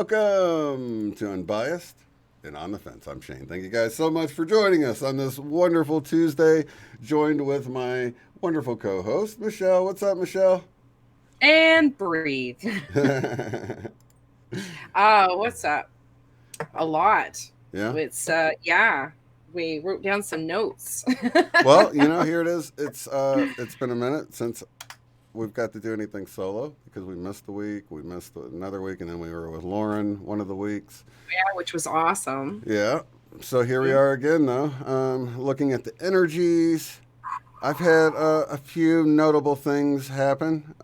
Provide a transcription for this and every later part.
Welcome to Unbiased and On the Fence. I'm Shane. Thank you guys so much for joining us on this wonderful Tuesday, joined with my wonderful co-host, Michelle. What's up, Michelle? And breathe. What's up? A lot. Yeah? It's, we wrote down some notes. Well, here it is. It's been a minute since we've got to do anything solo because we missed the week, we missed another week, and then we were with Lauren one of the weeks. Yeah, which was awesome. Yeah. So here we are again, though, looking at the energies. I've had a few notable things happen,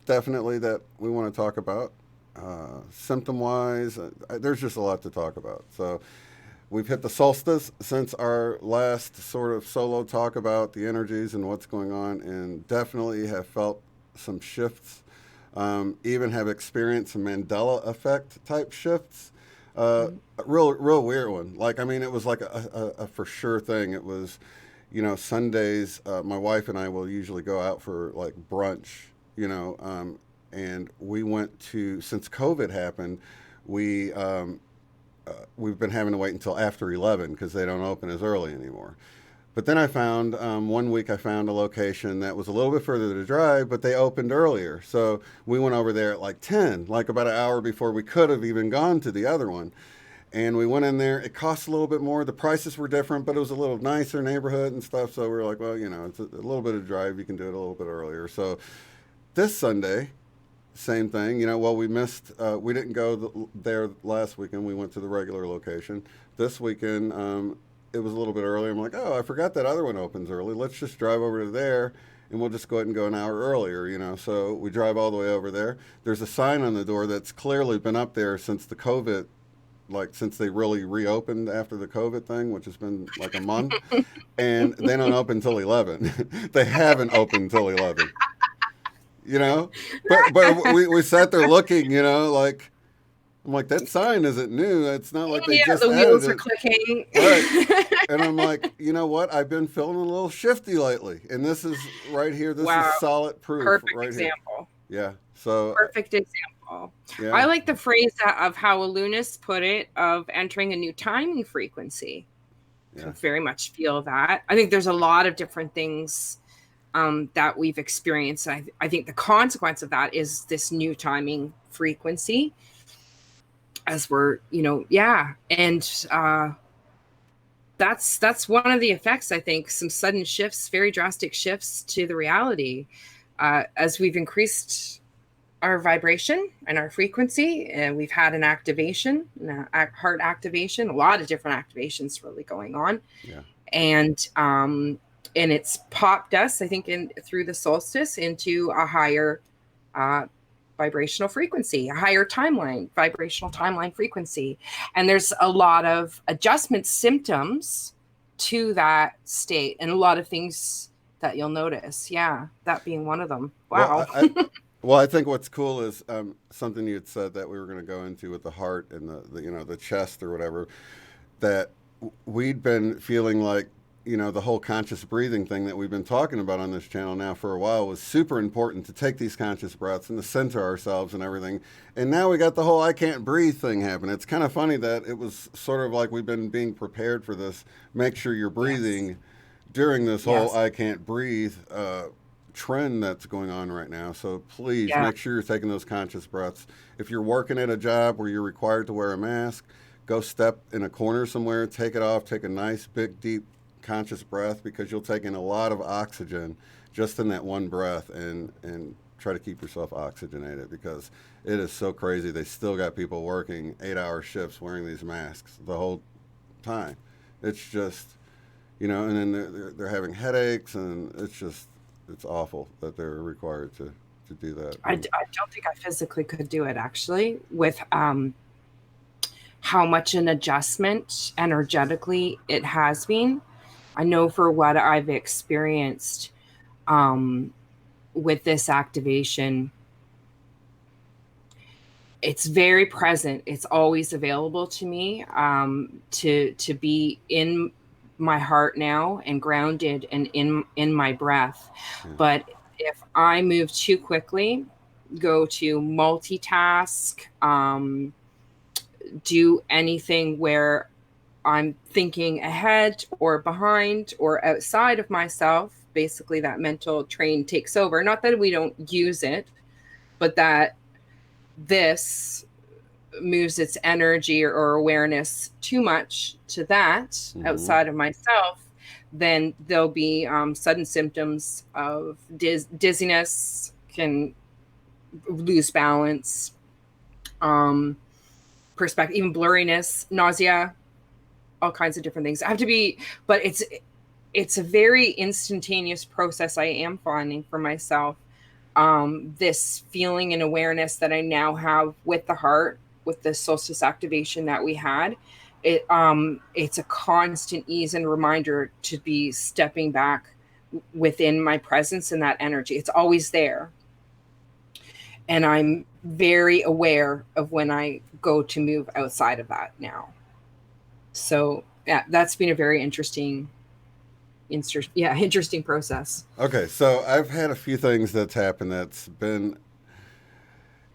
definitely that we want to talk about. Symptom-wise, there's just a lot to talk about. So we've hit the solstice since our last sort of solo talk about the energies and what's going on, and definitely have felt some shifts, even have experienced some Mandela effect type shifts. Real weird one. Like, I mean, it was like a for sure thing. It was, Sundays, my wife and I will usually go out for like brunch, and we went to, since COVID happened, we've been having to wait until after 11 because they don't open as early anymore. But then I found, one week I found a location that was a little bit further to drive, but they opened earlier. So we went over there at like 10, like about an hour before we could have even gone to the other one. And we went in there. It cost a little bit more. The prices were different, but it was a little nicer neighborhood and stuff. So we were like, well, it's a little bit of drive. You can do it a little bit earlier. So this Sunday, same thing. We missed, we didn't go there last weekend. We went to the regular location. This weekend, it was a little bit earlier. I'm like, oh, I forgot that other one opens early. Let's just drive over to there, and we'll just go ahead and go an hour earlier, So we drive all the way over there. There's a sign on the door that's clearly been up there since the COVID, like since they really reopened after the COVID thing, which has been like a month, and they don't open until 11. They haven't opened until 11. But we sat there looking, like, I'm like, that sign isn't new. It's not like they just the added wheels it. are clicking. Right. And I'm like, you know what? I've been feeling a little shifty lately. And this is right here. This is solid proof. Perfect right example. Here. Yeah. So perfect example. Yeah. I like the phrase of how Alunis put it, of entering a new timing frequency. Yeah. I very much feel that. I think there's a lot of different things that we've experienced. I think the consequence of that is this new timing frequency, as we're, and that's one of the effects. I think some sudden shifts, very drastic shifts to the reality, as we've increased our vibration and our frequency, and we've had an activation, heart activation, a lot of different activations really going on. Yeah. And it's popped us, I think, through the solstice into a higher vibrational frequency, a higher vibrational timeline frequency. And there's a lot of adjustment symptoms to that state, and a lot of things that you'll notice. Yeah, that being one of them. Wow. Well, I think what's cool is something you had said that we were going to go into with the heart and the chest or whatever, that we'd been feeling like, the whole conscious breathing thing that we've been talking about on this channel now for a while was super important, to take these conscious breaths and to center ourselves and everything. And now we got the whole I can't breathe thing happening. It's kind of funny that it was sort of like we've been being prepared for this. Make sure you're breathing during this whole I can't breathe trend that's going on right now. So please make sure you're taking those conscious breaths. If you're working at a job where you're required to wear a mask, go step in a corner somewhere, take it off, take a nice, big, deep, conscious breath, because you'll take in a lot of oxygen just in that one breath, and try to keep yourself oxygenated, because it is so crazy. They still got people working 8-hour shifts wearing these masks the whole time. It's just, And then they're having headaches, and it's awful that they're required to do that. I don't think I physically could do it actually with how much an adjustment energetically it has been. I know for what I've experienced um, with this activation, it's very present. It's always available to me to be in my heart now and grounded and in my breath. Yeah. But if I move too quickly, go to multitask, do anything where I'm thinking ahead or behind or outside of myself, basically that mental train takes over. Not that we don't use it, but that this moves its energy or awareness too much to that Hmm. outside of myself, then there'll be sudden symptoms of dizziness, can lose balance, um, perspective, even blurriness, nausea, all kinds of different things. I have to be, but it's a very instantaneous process I am finding for myself. This feeling and awareness that I now have with the heart, with the solstice activation that we had, it's a constant ease and reminder to be stepping back within my presence and that energy. It's always there. And I'm very aware of when I go to move outside of that now. So yeah, that's been a very interesting process. Okay, so I've had a few things that's happened that's been,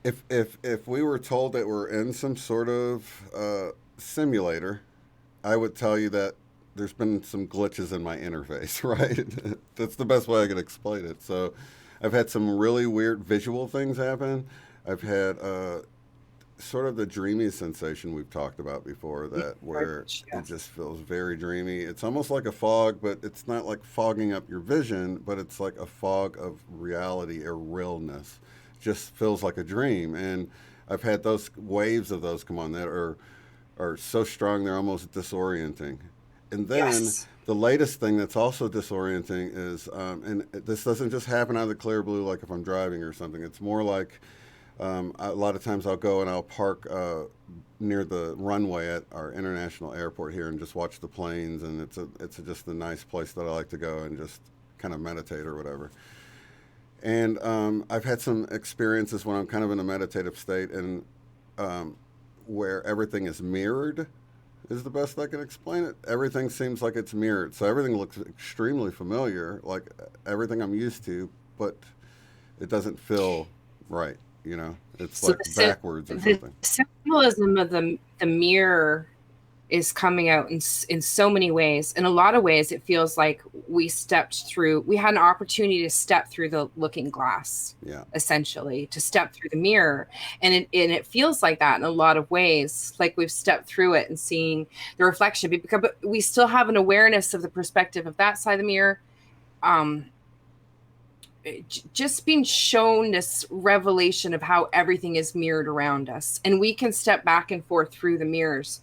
if we were told that we're in some sort of simulator, I would tell you that there's been some glitches in my interface, right? That's the best way I can explain it. So I've had some really weird visual things happen. I've had sort of the dreamy sensation we've talked about before, that where it Yes. just feels very dreamy. It's almost like a fog, but it's not like fogging up your vision, but it's like a fog of reality or realness. Just feels like a dream. And I've had those waves of those come on that are so strong they're almost disorienting. And then Yes. the latest thing that's also disorienting is, and this doesn't just happen out of the clear blue, like if I'm driving or something. It's more like a lot of times I'll go and I'll park near the runway at our international airport here and just watch the planes, and just a nice place that I like to go and just kind of meditate or whatever. And I've had some experiences when I'm kind of in a meditative state, and where everything is mirrored is the best I can explain it. Everything seems like it's mirrored, so everything looks extremely familiar, like everything I'm used to, but it doesn't feel right. It's So like backwards or the something. symbolism of the mirror is coming out in so many ways. In a lot of ways, it feels like we had an opportunity to step through the looking glass, Yeah. essentially, to step through the mirror. And it feels like that in a lot of ways, like we've stepped through it and seeing the reflection, but we still have an awareness of the perspective of that side of the mirror. Um, just being shown this revelation of how everything is mirrored around us, and we can step back and forth through the mirrors,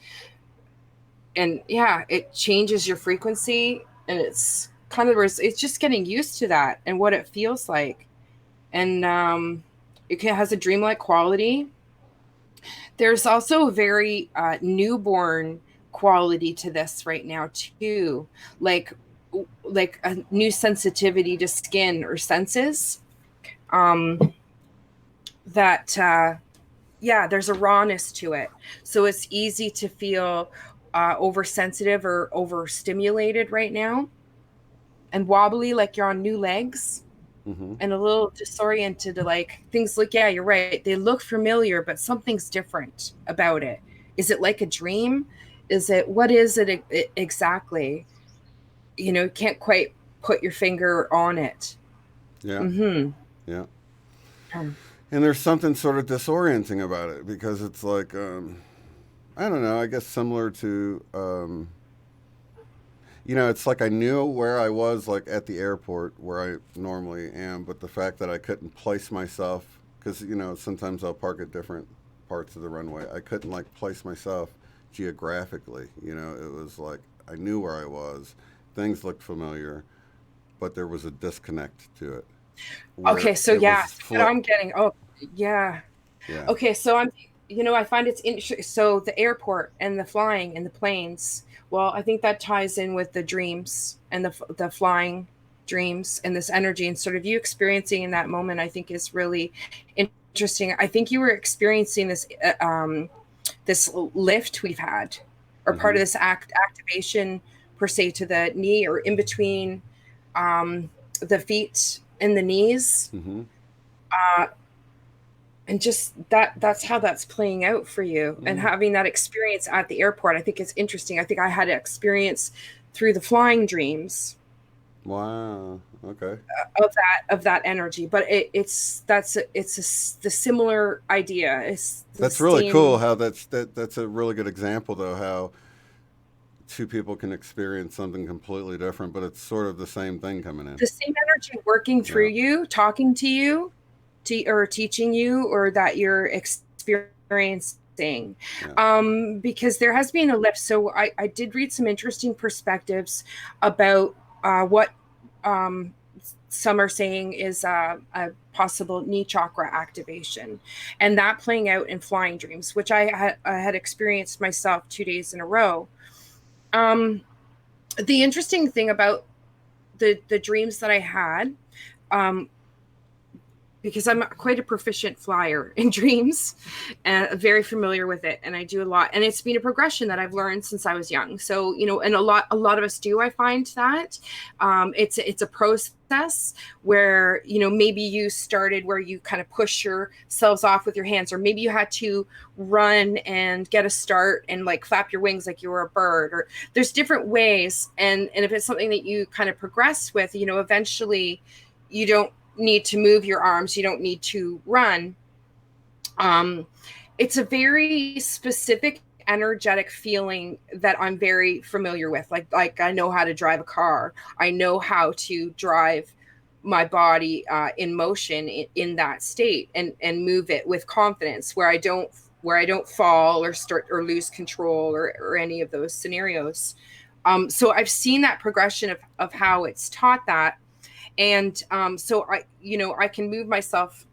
and yeah, it changes your frequency, and it's kind of it's just getting used to that and what it feels like. And has a dreamlike quality. There's also a very newborn quality to this right now too, like a new sensitivity to skin or senses, um that yeah, there's a rawness to it. So it's easy to feel oversensitive or overstimulated right now, and wobbly, like you're on new legs, Mm-hmm. and a little disoriented to like things. Like, yeah, you're right. They look familiar, but something's different about it. Is it like a dream? What is it exactly? Can't quite put your finger on it. Yeah. Mm-hmm. Yeah. Um, And there's something sort of disorienting about it because it's like, I don't know, I guess similar to, it's like I knew where I was, like at the airport where I normally am, but the fact that I couldn't place myself, because, sometimes I'll park at different parts of the runway, I couldn't like place myself geographically. It was like I knew where I was. things looked familiar, but there was a disconnect to it where Okay, so it yeah, was what I'm flipped. getting. Oh, yeah. Yeah. Okay, so I find it's interesting. So the airport and the flying and the planes. Well, I think that ties in with the dreams and the flying dreams and this energy and sort of you experiencing in that moment. I think is really interesting. I think you were experiencing this lift we've had, or part Mm-hmm. of this activation per se to the knee or in between the feet and the knees. Mm-hmm. Uh, and just that's how that's playing out for you and Mm. having that experience at the airport. I think it's interesting. I think I had an experience through the flying dreams Wow. Okay. of that energy, but the similar idea. It's the That's really cool. same, How that's a really good example, though. How two people can experience something completely different, but it's sort of the same thing coming in. the same energy working through Yeah. you, talking to you, or teaching you, or that you're experiencing. Yeah. Because there has been a lift. So I did read some interesting perspectives about what um, some are saying is a possible knee chakra activation, and that playing out in flying dreams, which I had experienced myself 2 days in a row. Um, the interesting thing about the dreams that I had, um, because I'm quite a proficient flyer in dreams and very familiar with it, and I do a lot, and it's been a progression that I've learned since I was young. So and a lot of us do. I find that it's a process where maybe you started where you kind of push yourselves off with your hands, or maybe you had to run and get a start and like flap your wings like you were a bird, or there's different ways, and if it's something that you kind of progress with, eventually you don't need to move your arms, you don't need to run. um it's a very specific energetic feeling that I'm very familiar with. Like I know how to drive a car, I know how to drive my body in motion in that state, and move it with confidence where I don't fall or start or lose control, or any of those scenarios. So I've seen that progression of how it's taught that. And so I can move myself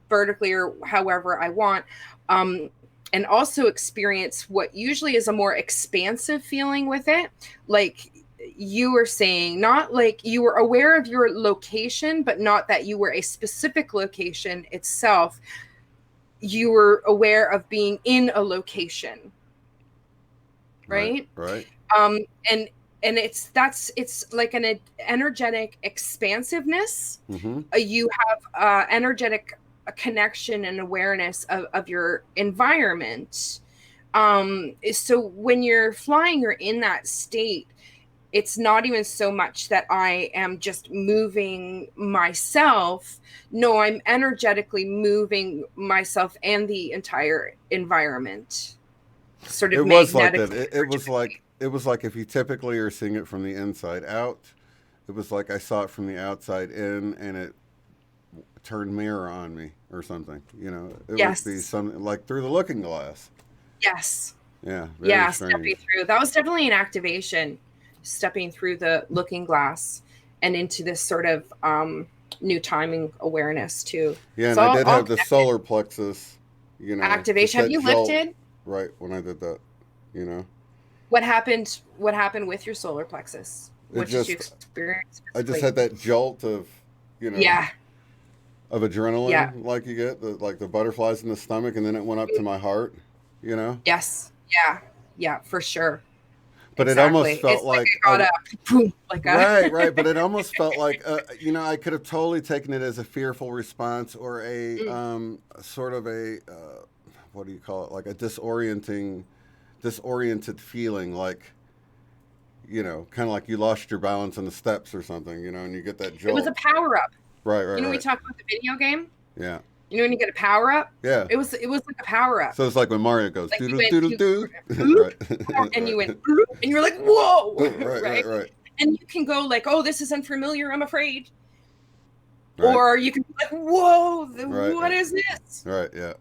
vertically or however I want, um, and also experience what usually is a more expansive feeling with it. Like you were saying, not like you were aware of your location, but not that you were a specific location itself. You were aware of being in a location, Right. right? Right. um and it's like an energetic expansiveness. Mm-hmm. You have energetic connection and awareness of your environment. So when you're flying, you're in that state. It's not even so much that I am just moving myself. No, I'm energetically moving myself and the entire environment, sort It of was like that. magnetically. It was like if you typically are seeing it from the inside out, it was like I saw it from the outside in, and it turned mirror on me or something. It would be Yes. something like through the looking glass. Yes. Yeah, very Yeah, strange. stepping through. That was definitely an activation, stepping through the looking glass and into this sort of new timing awareness too. Yeah, It's and I did all have the connected. solar plexus, just Activation. Have that you jolt lifted? right when I did that. You know, What happened with your solar plexus? it What did you just experience I just physically? had that jolt of, you know, Yeah. of Yeah. adrenaline like you get, like the butterflies in the stomach, and then it went up to my heart. You know, Yes. Yeah. Yeah, for sure. but it almost Exactly. felt It's like like I got a boom, like a right, right. But it almost felt like, I could have totally taken it as a fearful response or a Mm. sort of a, what do you call it? Like a disoriented feeling, like, kind of like you lost your balance on the steps or something, and you get that It was a jolt. power up. Right, right, We right. talked about the video game. Yeah, When you get a power up, yeah. it was like a power up. So it's like when Mario goes Like you doodle went doodle you doo. bloop, Right, and you right, went bloop, and you're like, whoa, right, right? right, right, And you can go like, oh, this is unfamiliar, I'm afraid. right, Or you can be like, whoa, right, what is this? right. Yeah.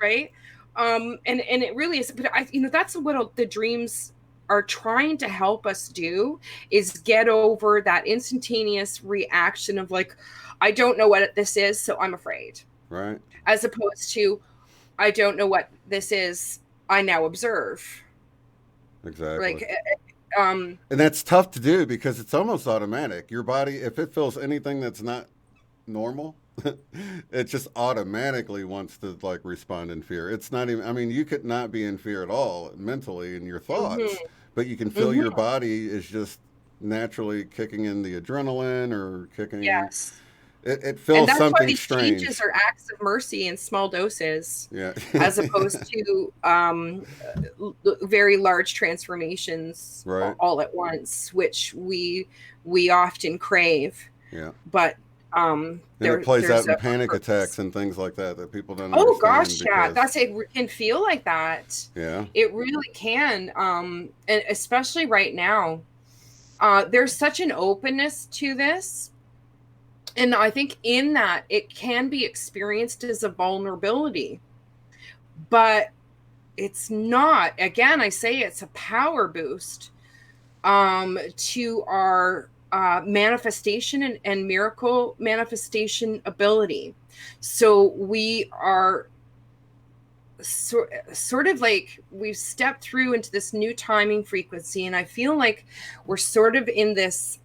Right? And it really is, but that's what the dreams are trying to help us do is get over that instantaneous reaction of like, I don't know what this is, so I'm afraid. Right. As opposed to, I don't know what this is, I now observe. Exactly. Like, um, And that's tough to do because it's almost automatic. Your body, if it feels anything that's not normal, it just automatically wants to like respond in fear. It's not even, I mean, you could not be in fear at all mentally in your mhm, thoughts, but you can feel your mhm, body is just naturally kicking in the adrenaline or kicking, yes. it And feels that's why something these changes strange. are acts of mercy in small doses, Yeah. as opposed to very large transformations Right. all at once, which we often crave. Yeah. But And it plays out there's in a panic purpose. attacks and things like that that people don't Oh understand gosh, yeah, because, it can feel like that. yeah. It really can, and especially right now. There's such an openness to this, and I think in that it can be experienced as a vulnerability, but it's not. Again, I say it's a power boost to our manifestation and miracle manifestation ability. So we are sort of like we've stepped through into this new timing frequency, and I feel like we're sort of in this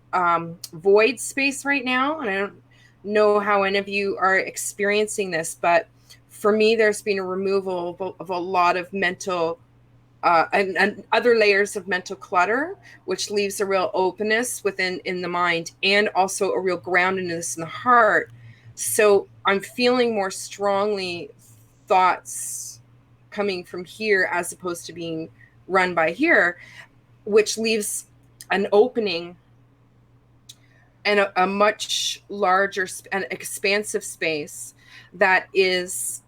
void space right now, and I don't know how any of you are experiencing this, but for me there's been a removal of a lot of mental and other layers of mental clutter, which leaves a real openness within in the mind, and also a real groundedness in the heart. So I'm feeling more strongly thoughts coming from here as opposed to being run by here, which leaves an opening and a much larger and expansive space that is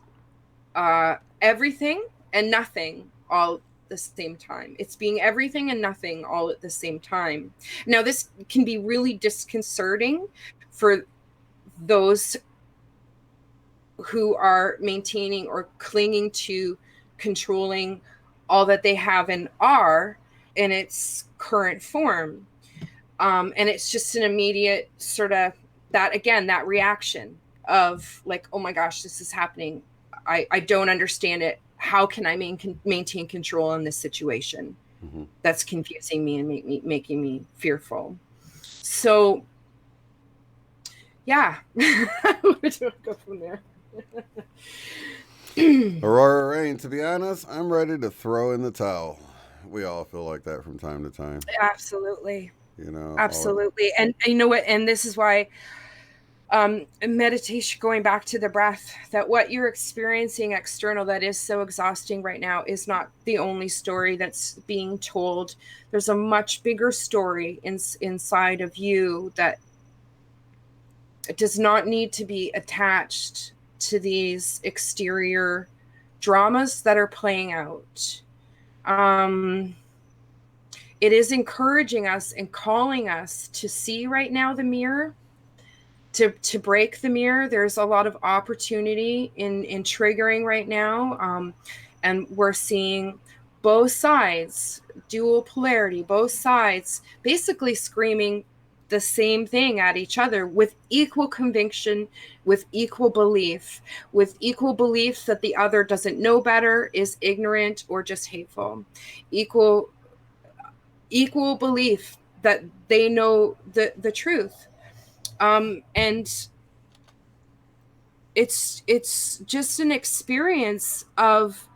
everything and nothing all at the same time. It's being everything and nothing all at the same time. Now, this can be really disconcerting for those who are maintaining or clinging to controlling all that they have and are in its current form. And it's just an immediate sort of that, again, that reaction of like, oh my gosh, this is happening. I don't understand it. How can I maintain control in this situation? Hmm. That's confusing me and making me fearful. So, yeah, where do I go from there? Aurora Rain, to be honest, I'm ready to throw in the towel. We all feel like that from time to time. Absolutely. You know, Absolutely. And you know what? And this is why meditation, going back to the breath, that what you're experiencing external that is so exhausting right now is not the only story that's being told. There's a much bigger story inside of you that does not need to be attached to these exterior dramas that are playing out. Um, it is encouraging us and calling us to see right now the mirror, to break the mirror. There's a lot of opportunity in triggering right now, and we're seeing both sides, dual polarity, both sides basically screaming the same thing at each other with equal conviction, with equal belief that the other doesn't know better, is ignorant, or just hateful. Equal belief that they know the truth. And it's just an experience of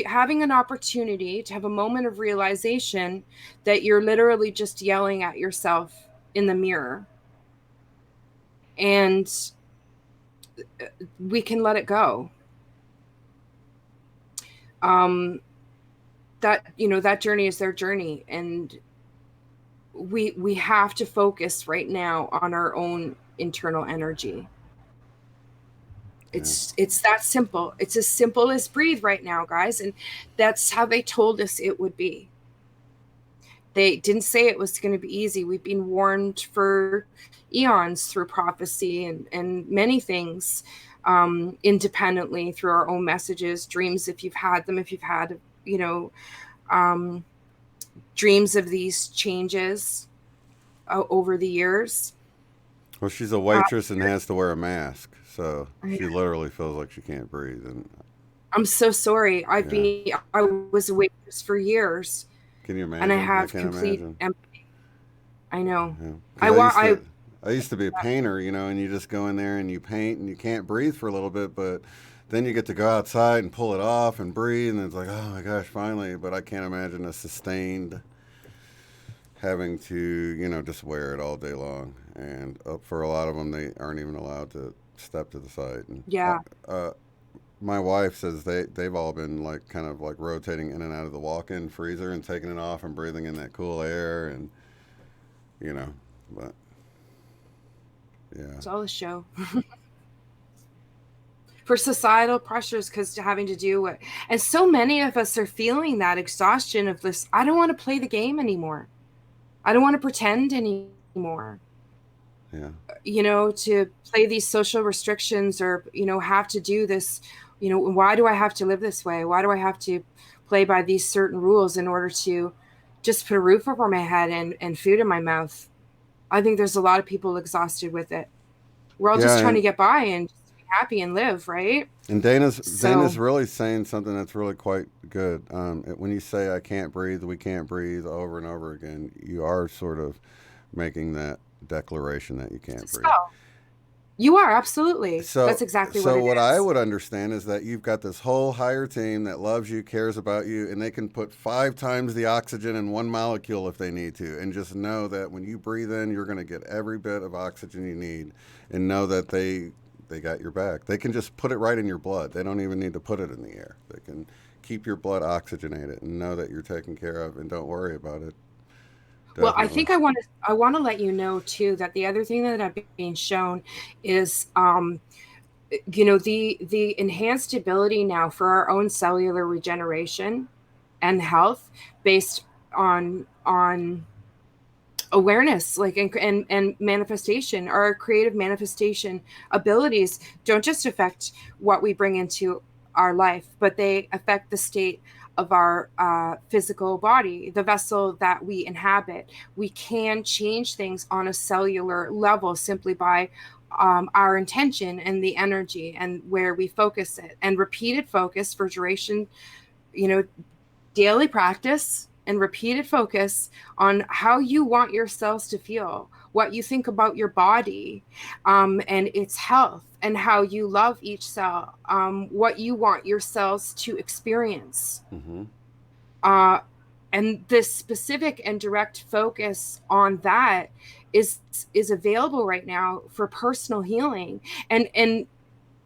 having an opportunity to have a moment of realization that you're literally just yelling at yourself in the mirror, and we can let it go. um that, you know, that journey is their journey, and we have to focus right now on our own internal energy. yeah, It's that simple. It's as simple as breathe right now, guys, and that's how they told us it would be. They didn't say it was going to be easy. We've been warned for eons through prophecy and many things, independently through our own messages, dreams, if you've had them, if you've had, you know, um, dreams of these changes over the years. Well, she's a Uh, waitress and has to wear a mask, so she literally feels like she can't breathe. And I'm so sorry. yeah, I was a waitress for years, can you and I imagine? I have can't complete imagine. empathy. I know. Yeah, because I want. I I used to be a painter, you know, and you just go in there and you paint and you can't breathe for a little bit, but then you get to go outside and pull it off and breathe, and it's like, oh my gosh, finally. But I can't imagine a sustained having to, you know, just wear it all day long. And for a lot of them, they aren't even allowed to step to the side. And yeah. my wife says they've all been like kind of like rotating in and out of the walk-in freezer and taking it off and breathing in that cool air, and you know, but yeah. It's all a show for societal pressures because having to do it, and so many of us are feeling that exhaustion of this. I don't want to play the game anymore. I don't want to pretend anymore. Yeah. To play these social restrictions or, have to do this. Why do I have to live this way? Why do I have to play by these certain rules in order to just put a roof over my head and food in my mouth? I think there's a lot of people exhausted with it. We're all Yeah, just trying to get by and just be happy and live, right? and So, Dana's really saying something that's really quite good. When you say "I can't breathe," "we can't breathe" over and over again, you are sort of making that declaration that you can't so breathe. you are absolutely. That's So, exactly what so it what I is. would understand is that you've got this whole higher team that loves you, cares about you, and they can put 5 times the oxygen in one molecule if they need to, and just know that when you breathe in, you're going to get every bit of oxygen you need, and know that they got your back. They can just put it right in your blood. They don't even need to put it in the air. They can keep your blood oxygenated and know that you're taken care of, and don't worry about it. Well, I Definitely. think I want to let you know too that the other thing that I've been shown is the enhanced ability now for our own cellular regeneration and health based on awareness, like and manifestation. Our creative manifestation abilities don't just affect what we bring into our life, but they affect the state of our physical body, the vessel that we inhabit. We can change things on a cellular level simply by our intention and the energy and where we focus it, and repeated focus for duration, you know daily practice and repeated focus on how you want your cells to feel, what you think about your body, and its health, and how you love each cell, what you want your cells to experience. Mm-hmm. Uh, and this specific and direct focus on that is is available right now for personal healing, and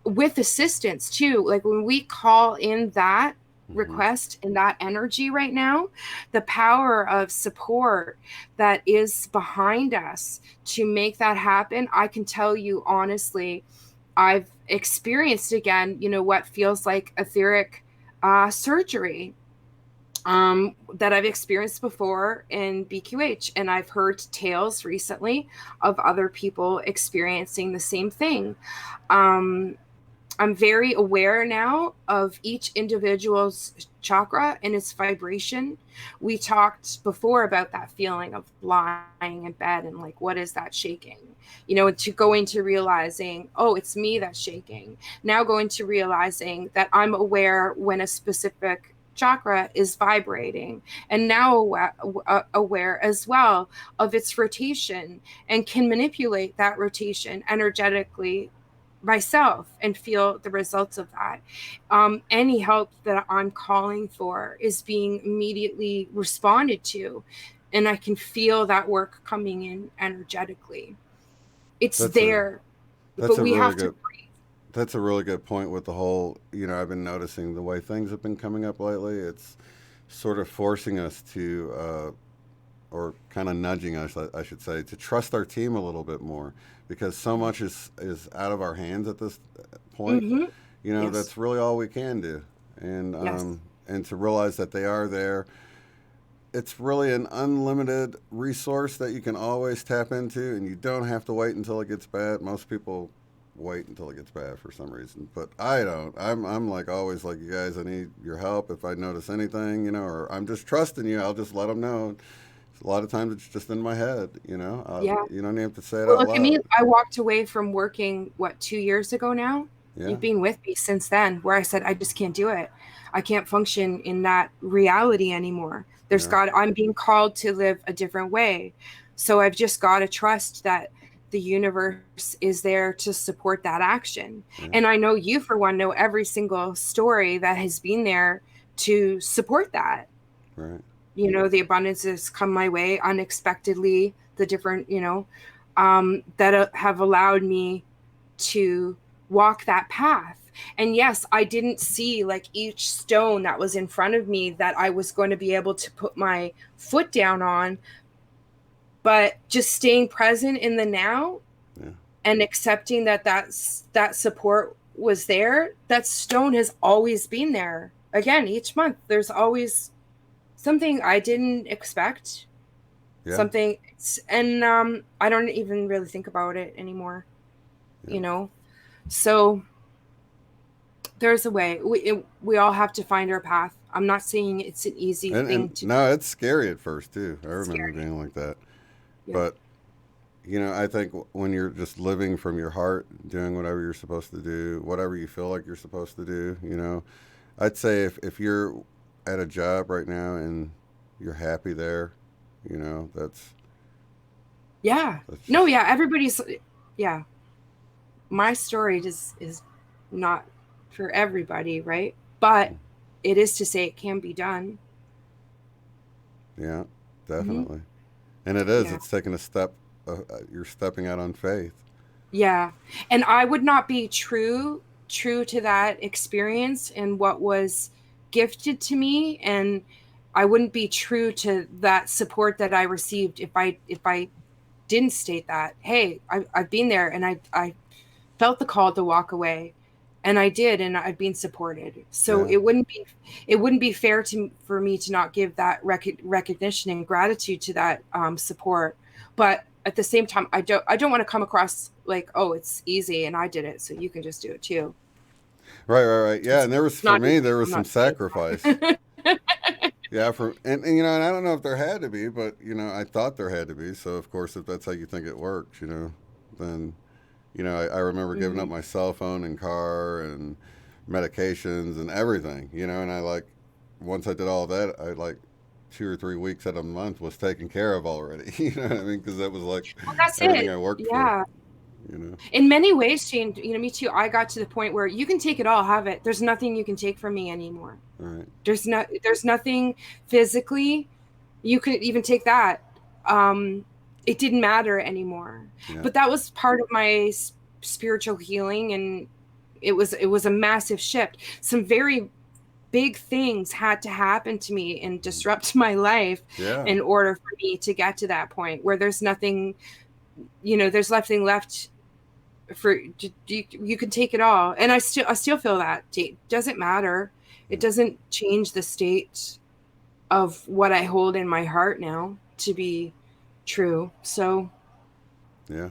with assistance too. Like when we call in that Mm-hmm. request and that energy right now, the power of support that is behind us to make that happen, I can tell you honestly, I've experienced again, what feels like etheric surgery, that I've experienced before in BQH. And I've heard tales recently of other people experiencing the same thing. Um, I'm very aware now of each individual's chakra and its vibration. We talked before about that feeling of lying in bed and like, what is that shaking? To go into realizing, oh, it's me that's shaking. Now going to realizing that I'm aware when a specific chakra is vibrating, and now aware as well of its rotation, and can manipulate that rotation energetically myself and feel the results of that. Any help that I'm calling for is being immediately responded to, and I can feel that work coming in energetically. It's That's a there, that's but a we really have to good That's a really good point with the whole, you know, I've been noticing the way things have been coming up lately. It's sort of forcing us to, or kind of nudging us, I should say, to trust our team a little bit more, because so much is out of our hands at this point. Mm-hmm. You know, Yes. that's really all we can do. Yes. And to realize that they are there. It's really an unlimited resource that you can always tap into, and you don't have to wait until it gets bad. Most people wait until it gets bad for some reason. But I don't. I'm like always like, you guys, I need your help. If I notice anything, or I'm just trusting you, I'll just let them know. A lot of times it's just in my head, Yeah. You don't even have to say it Well, out look at me. loud. I walked away from working, what, 2 years ago now? Yeah, You've been with me since then, where I said, I just can't do it. I can't function in that reality anymore. yeah, I'm being called to live a different way. So I've just got to trust that the universe is there to support that action. yeah, And I know you, for one, know every single story that has been there to support that. right, The abundances come my way unexpectedly, the different, that have allowed me to walk that path. And yes, I didn't see like each stone that was in front of me that I was going to be able to put my foot down on, but just staying present in the now yeah, and accepting that support was there. That stone has always been there. Again, each month there's always something I didn't expect, yeah, something, and I don't even really think about it anymore, yeah. So there's a way. We all have to find our path. I'm not saying it's an easy And thing to do. no, it's scary at first too. I It's remember scary. being like that. Yeah. But I think when you're just living from your heart, doing whatever you're supposed to do, whatever you feel like you're supposed to do, I'd say if you're at a job right now and you're happy there, that's Yeah. that's No, just yeah, everybody's, yeah. My story is not for everybody, right? But it is to say it can be done. yeah, Hmm. definitely. And it is. Yeah. It's taking a step. You're stepping out on faith. Yeah. And I would not be true to that experience and what was gifted to me, and I wouldn't be true to that support that I received if I didn't state that, hey, I've been there and I felt the call to walk away, and I did, and I've been supported. So Yeah. it wouldn't be fair for me to not give that recognition and gratitude to that support. But at the same time, I don't want to come across like, oh, it's easy and I did it, so you can just do it too. Right. Right. Right. Yeah. And there was It's for not me easy. there was I'm some not saying sacrifice. that. Yeah. And and I don't know if there had to be, but I thought there had to be. So of course, if that's how you think it works, then I remember giving up Hmm. my cell phone and car and medications and everything, and I like once I did all that, I like 2 or 3 weeks out of a month was taken care of already. You know what I mean? Because that was like Well, that's everything it. I worked for. Yeah. You know? In many ways, Shane, me too. I got to the point where you can take it all, have it. There's nothing you can take from me anymore. All right. There's nothing physically. You could even take that. Um, it didn't matter anymore. Yeah. But that was part of my spiritual healing, and it was a massive shift. Some very big things had to happen to me and disrupt my life Yeah. in order for me to get to that point where there's nothing, there's nothing left for you can take it all, and I still feel that it doesn't matter. It doesn't change the state of what I hold in my heart now to be true. So Yeah.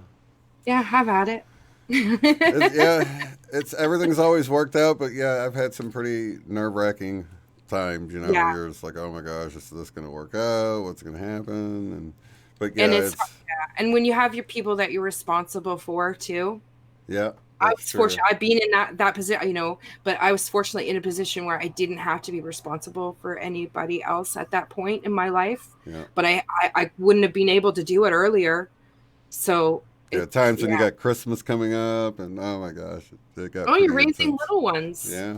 yeah, have at It's, it. yeah. It's everything's always worked out, but yeah, I've had some pretty nerve wracking times. Where Yeah. you're just like, oh my gosh, is this going to work out? What's going to happen? And but And yeah, it's, it's yeah. And when you have your people that you're responsible for too. yeah, I that's was true. fortunate. I've been in that position, but I was fortunately in a position where I didn't have to be responsible for anybody else at that point in my life. Yeah. But I wouldn't have been able to do it earlier. So Yeah, times when you got Christmas coming up, and oh my gosh, it got oh, you're pretty raising intense. little ones, Yeah,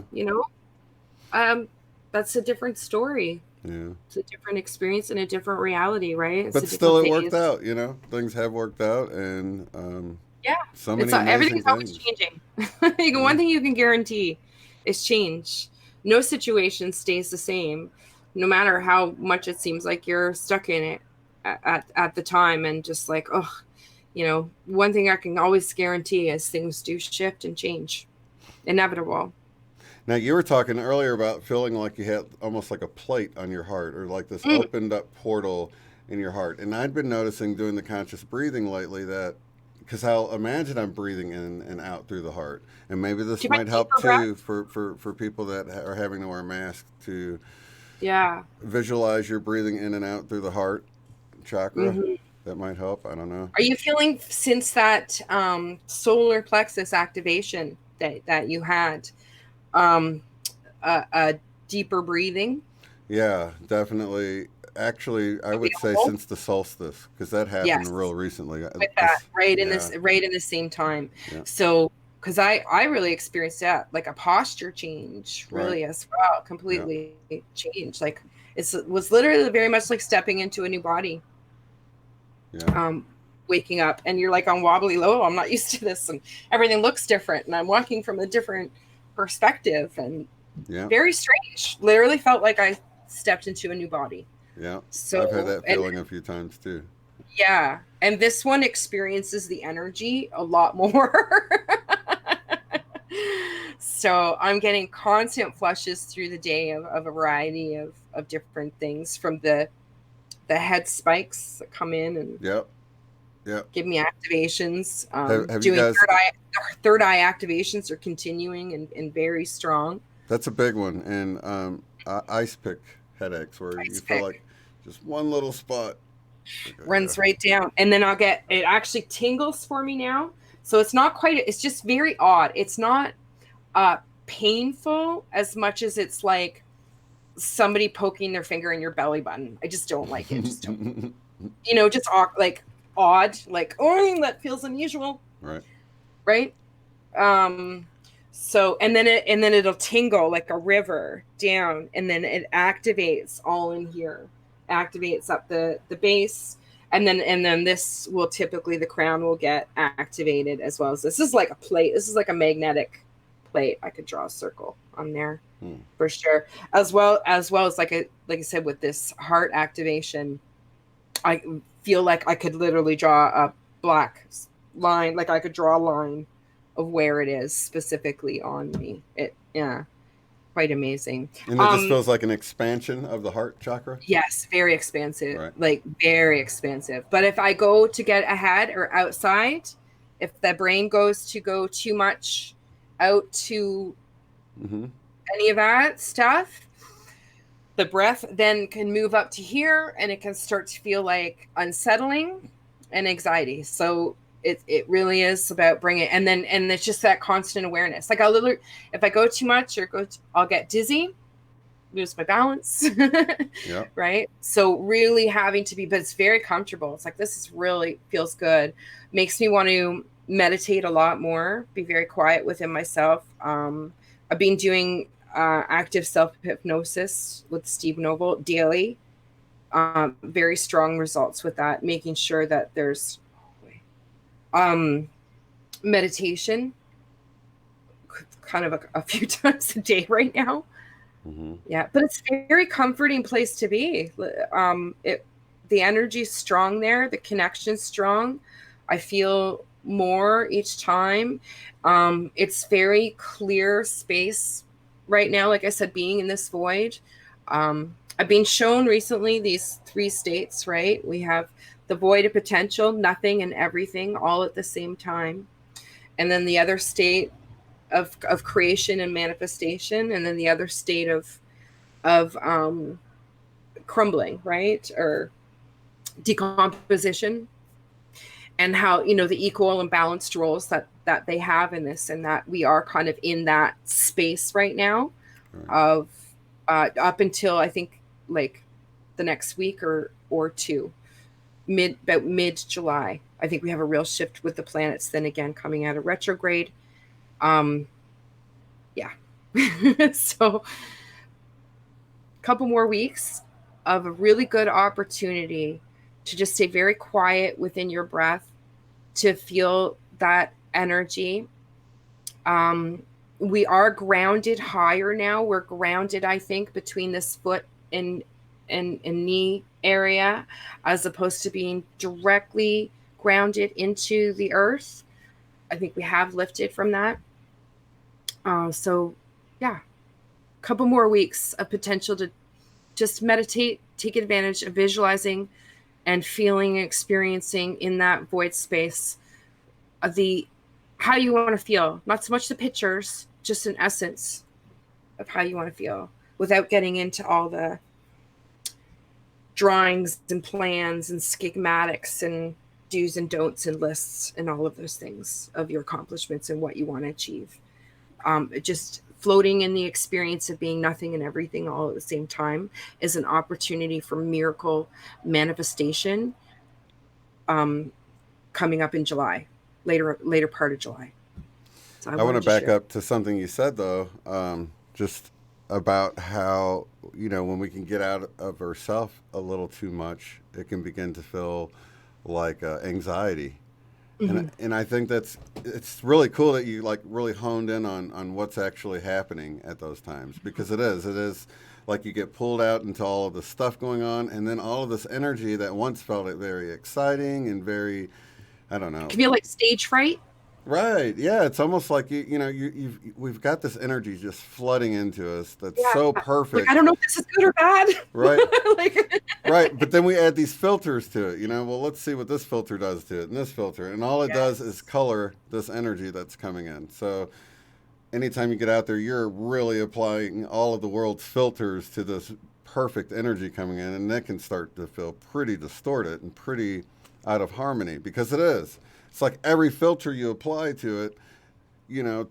um, that's a different story. yeah. It's a different experience and a different reality, right? It's a But different still, it worked phase. out. Things have worked out, and Yeah, so it's many amazing everything's always things. changing. Like, Yeah, one thing you can guarantee is change. No situation stays the same, no matter how much it seems like you're stuck in it at the time, and just like, oh, one thing I can always guarantee is things do shift and change. Inevitable. Now, you were talking earlier about feeling like you had almost like a plate on your heart or like this opened up portal in your heart. And I'd been noticing doing the conscious breathing lately that because I'll imagine I'm breathing in and out through the heart, and maybe Do this you mind might help deeper breath? too for people that are having to wear masks to Yeah. visualize you're breathing in and out through the heart chakra. Hmm. That might help. I don't know. Are you feeling since that solar plexus activation that you had um, a deeper breathing? Yeah, definitely. Actually, I would say Available? since the solstice, because that happened Yes, real recently. with that This, right in yeah, this right in the same time. yeah, So because I really experienced that, like a posture change, right, really as well, yeah, completely changed. Like it was literally very much like stepping into a new body. yeah, Um, Waking up and you're like on wobbly low. I'm not used to this, and everything looks different, and I'm walking from a different perspective, and yeah, very strange. Literally felt like I stepped into a new body. yeah. I've had So, that and feeling a few times too. yeah, and this one experiences the energy a lot more. So I'm getting constant flushes through the day of a variety of different things, from the head spikes that come in and Yep, yep. give me activations. Have you Doing guys? third eye activations are continuing and very strong. That's a big one. And ice pick headaches, where you Ice feel pick like just one little spot. Okay, yeah. runs right down, and then I'll get it actually tingles for me now. So it's not quite. It's just very odd. It's not uh painful as much as it's like somebody poking their finger in your belly button. I just don't like it. Just don't. Just like odd. Like, oh, that feels unusual, Right. right? Um, so and then it'll tingle like a river down, and then it activates all in here, activates up the base, and then this will typically the crown will get activated as well. As this is like a plate. This is like a magnetic plate. I could draw a circle on there Hmm. for sure. As well as like I said with this heart activation, I feel like I could literally draw a black line, like I could draw a line of where it is specifically on me. Yeah, quite amazing. And it just Um, feels like an expansion of the heart chakra. yes, very expansive, Right. like very expansive. But if I go to get ahead or outside, if the brain goes to go too much out to Mm-hmm. any of that stuff, the breath then can move up to here, and it can start to feel like unsettling and anxiety. So it really is about bringing, and it's just that constant awareness. Like if I go too much or I'll get dizzy, lose my balance. Yeah. Right. So really having to be, but it's very comfortable. It's like, this is really feels good. Makes me want to meditate a lot more, be very quiet within myself. I've been doing active self hypnosis with Steve Noble daily. Very strong results with that, making sure that there's um, meditation kind of a few times a day right now. Mm-hmm. Yeah, but it's a very comforting place to be. The energy's strong there, the connection's strong. I feel more each time. It's very clear space right now. Like I said, being in this void. I've been shown recently these three states, right? We have the void of potential, nothing and everything, all at the same time. And then the other state of creation and manifestation, and then the other state of crumbling, right? Or decomposition, and how the equal and balanced roles that they have in this, and that we are kind of in that space right now Right. of up until I think like the next week or two, about mid July. I think we have a real shift with the planets then again coming out of retrograde. um yeah. So couple more weeks of a really good opportunity to just stay very quiet within your breath, to feel that energy. We are grounded higher now. We're grounded, I think, between this foot and knee area, as opposed to being directly grounded into the earth. I think we have lifted from that. So, yeah, a couple more weeks of potential to just meditate, take advantage of visualizing and feeling and experiencing in that void space the how you want to feel, not so much the pictures, just an essence of how you want to feel, without getting into all the drawings and plans and schematics and do's and don'ts and lists and all of those things of your accomplishments and what you want to achieve. Just floating in the experience of being nothing and everything all at the same time is an opportunity for miracle manifestation, coming up in July, later part of July. So I I want to wanted to back share. up to something you said though, just about how when we can get out of ourselves a little too much, it can begin to feel like anxiety. Mm-hmm. And I think it's really cool that you like really honed in on what's actually happening at those times, because it is like you get pulled out into all of the stuff going on, and then all of this energy that once felt it very exciting and very, I don't It know. can feel like stage fright. Right. Yeah. It's almost like we've got this energy just flooding into us that's Yeah. so Like, I perfect. don't know if this is good or bad. Right. Like, Right. But then we add these filters to it. Well, let's see what this filter does to it, and this filter, and all it does is yes. color this energy that's coming in. So anytime you get out there, you're really applying all of the world's filters to this perfect energy coming in, and that can start to feel pretty distorted and pretty out of harmony, because it is. It's like every filter you apply to it, you know,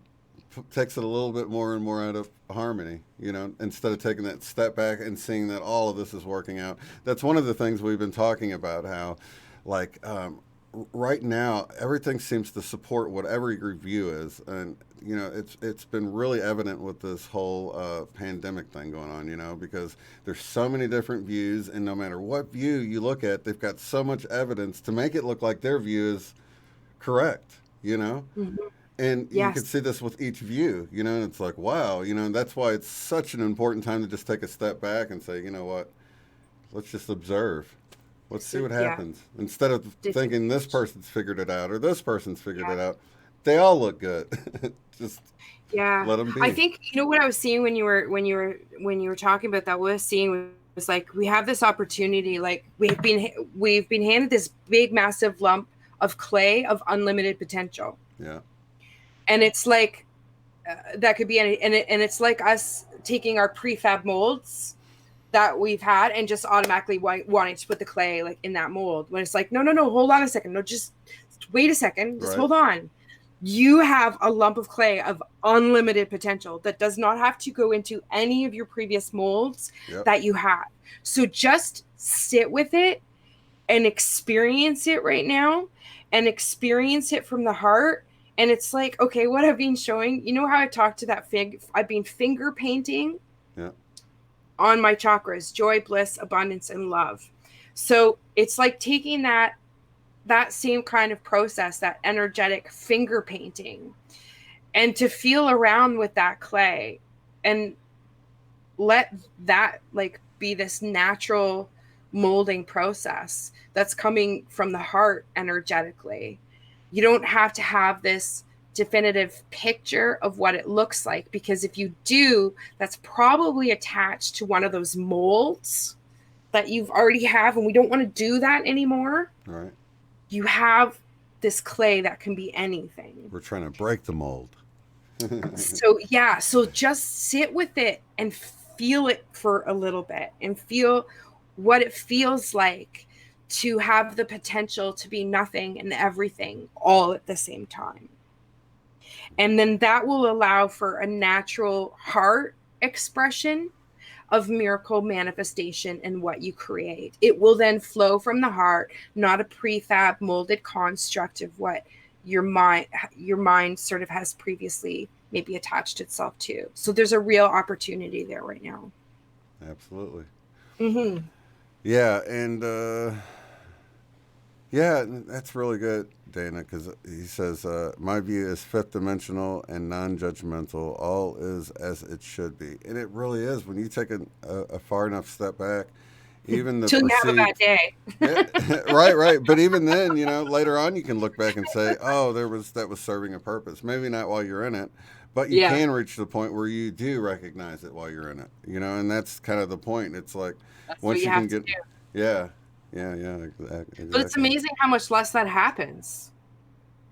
takes it a little bit more and more out of harmony, instead of taking that step back and seeing that all of this is working out. That's one of the things we've been talking about, how, like, right now, everything seems to support whatever your view is. And, it's been really evident with this whole pandemic thing going on, because there's so many different views, and no matter what view you look at, they've got so much evidence to make it look like their view is correct. Mhm. And you can Yes. see this with each view, and it's like, wow, and that's why it's such an important time to just take a step back and say, you know what, let's just observe. Let's see So, what yeah. happens. Instead of Different. thinking this person's figured it out or this person's figured Yeah. it out, they all look good. Just Yeah. let them I be. think what I was seeing when you were talking about that, what I was seeing was like, we have this opportunity, like we've been handed this big massive lump of clay of unlimited potential. Yeah. And it's like, that could be any, and it's like us taking our prefab molds that we've had and just automatically wanting to put the clay like in that mold, when it's like, no, no, no, hold on a second, no, just wait a second, just Right. hold on. You have a lump of clay of unlimited potential that does not have to go into any of your previous molds Yep. that you have. So just sit with it and experience it right now, and experience it from the heart. And it's like, okay, what I've been showing, how I talked to that I've been finger painting Yeah. on my chakras: joy, bliss, abundance, and love. So it's like taking that same kind of process, that energetic finger painting, and to feel around with that clay, and let that like be this natural molding process that's coming from the heart energetically. You don't have to have this definitive picture of what it looks like, because if you do, that's probably attached to one of those molds that you've already have, and we don't want to do that anymore. Right. You have this clay that can be anything. We're trying to break the mold. So yeah, so just sit with it and feel it for a little bit, and feel what it feels like to have the potential to be nothing and everything all at the same time. And then that will allow for a natural heart expression of miracle manifestation in what you create. It will then flow from the heart, not a prefab molded construct of what your mind sort of has previously maybe attached itself to. So there's a real opportunity there right now. Absolutely. Mm-hmm. Yeah. And yeah, that's really good, Dana, because he says, my view is fifth dimensional and non judgmental. All is as it should be. And it really is. When you take a far enough step back, even the Till you have a bad perceived. day. Yeah, right, right. But even then, later on you can look back and say, oh, that was serving a purpose. Maybe not while you're in it, but you Yeah, can reach the point where you do recognize it while you're in it, and that's kind of the point. It's like that's what once you you can have to get, do. yeah, yeah, yeah, But it's exactly. amazing how much less that happens.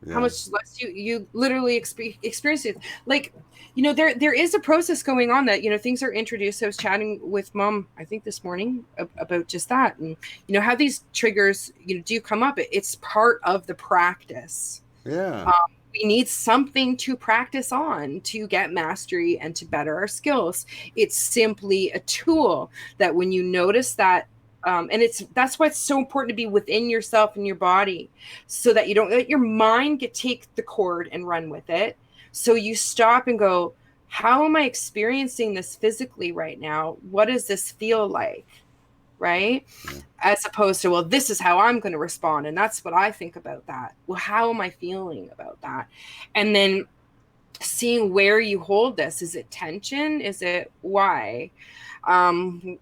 How Yeah. much less you literally experience it. Like, there is a process going on that, things are introduced. I was chatting with mom, I think this morning, about just that. And, how these triggers, do come up. It's part of the practice. Yeah. Um, we need something to practice on to get mastery and to better our skills. It's simply a tool that when you notice that, and that's why it's so important to be within yourself and your body, so that you don't let your mind take the cord and run with it. So you stop and go, how am I experiencing this physically right now? What does this feel like? Right? Yeah. As opposed to, well, this is how I'm going to respond. And that's what I think about that. Well, how am I feeling about that? And then seeing where you hold this. Is it tension? Is it why? Um,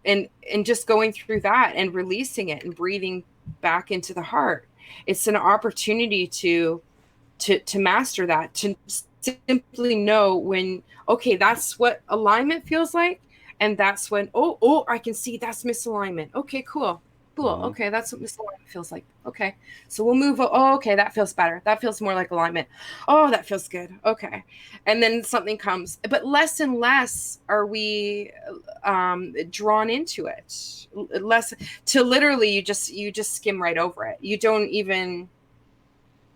and just going through that and releasing it and breathing back into the heart. It's an opportunity to master that, to simply know when, okay, that's what alignment feels like. And that's when, oh, I can see that's misalignment. Okay, cool. Hmm. Okay, that's what misalignment feels like. Okay, so we'll move. Oh, okay, that feels better. That feels more like alignment. Oh, that feels good. Okay, and then something comes, but less and less are we drawn into it. Less, to literally you just skim right over it. You don't even,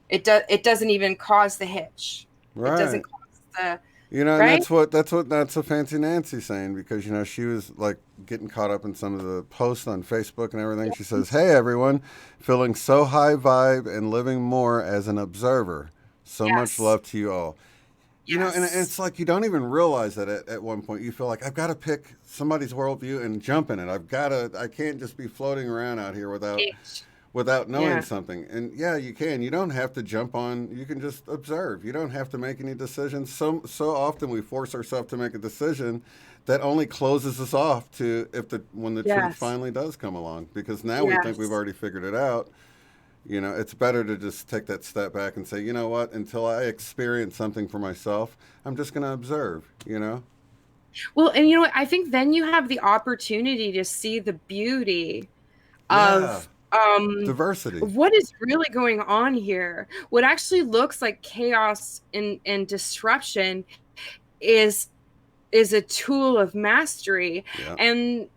it doesn't even cause the hitch. It doesn't Right. cause the, And right. that's what Fancy Nancy saying, because she was like getting caught up in some of the posts on Facebook and everything. She says, "Hey everyone, feeling so high vibe and living more as an observer. So much Yes. love to you all." And Yes. it's like you don't even realize that at one point you feel like I've got to pick somebody's worldview and jump in it. I can't just be floating around out here H. without knowing Yeah. something. And yeah, you can. You don't have to jump on. You can just observe. You don't have to make any decisions. So often we force ourselves to make a decision that only closes us off to if the when the truth Yes. finally does come along. Because now we think we've Yes. already figured it out. It's better to just take that step back and say, you know what? Until I experience something for myself, I'm just going to observe. Well, and I think then you have the opportunity to see the beauty Yeah, of diversity. what is really going on here. What actually looks like chaos and disruption is a tool of mastery. Yeah. And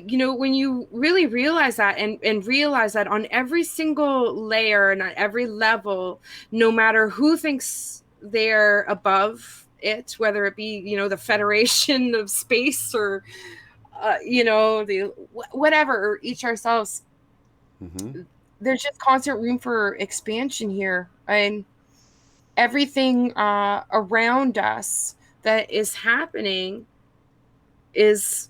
when you really realize that, and realize that on every single layer and on every level, no matter who thinks they're above it, whether it be the Federation of Space, or the whatever, or each ourselves, Hmm. there's just constant room for expansion here. And everything around us that is happening is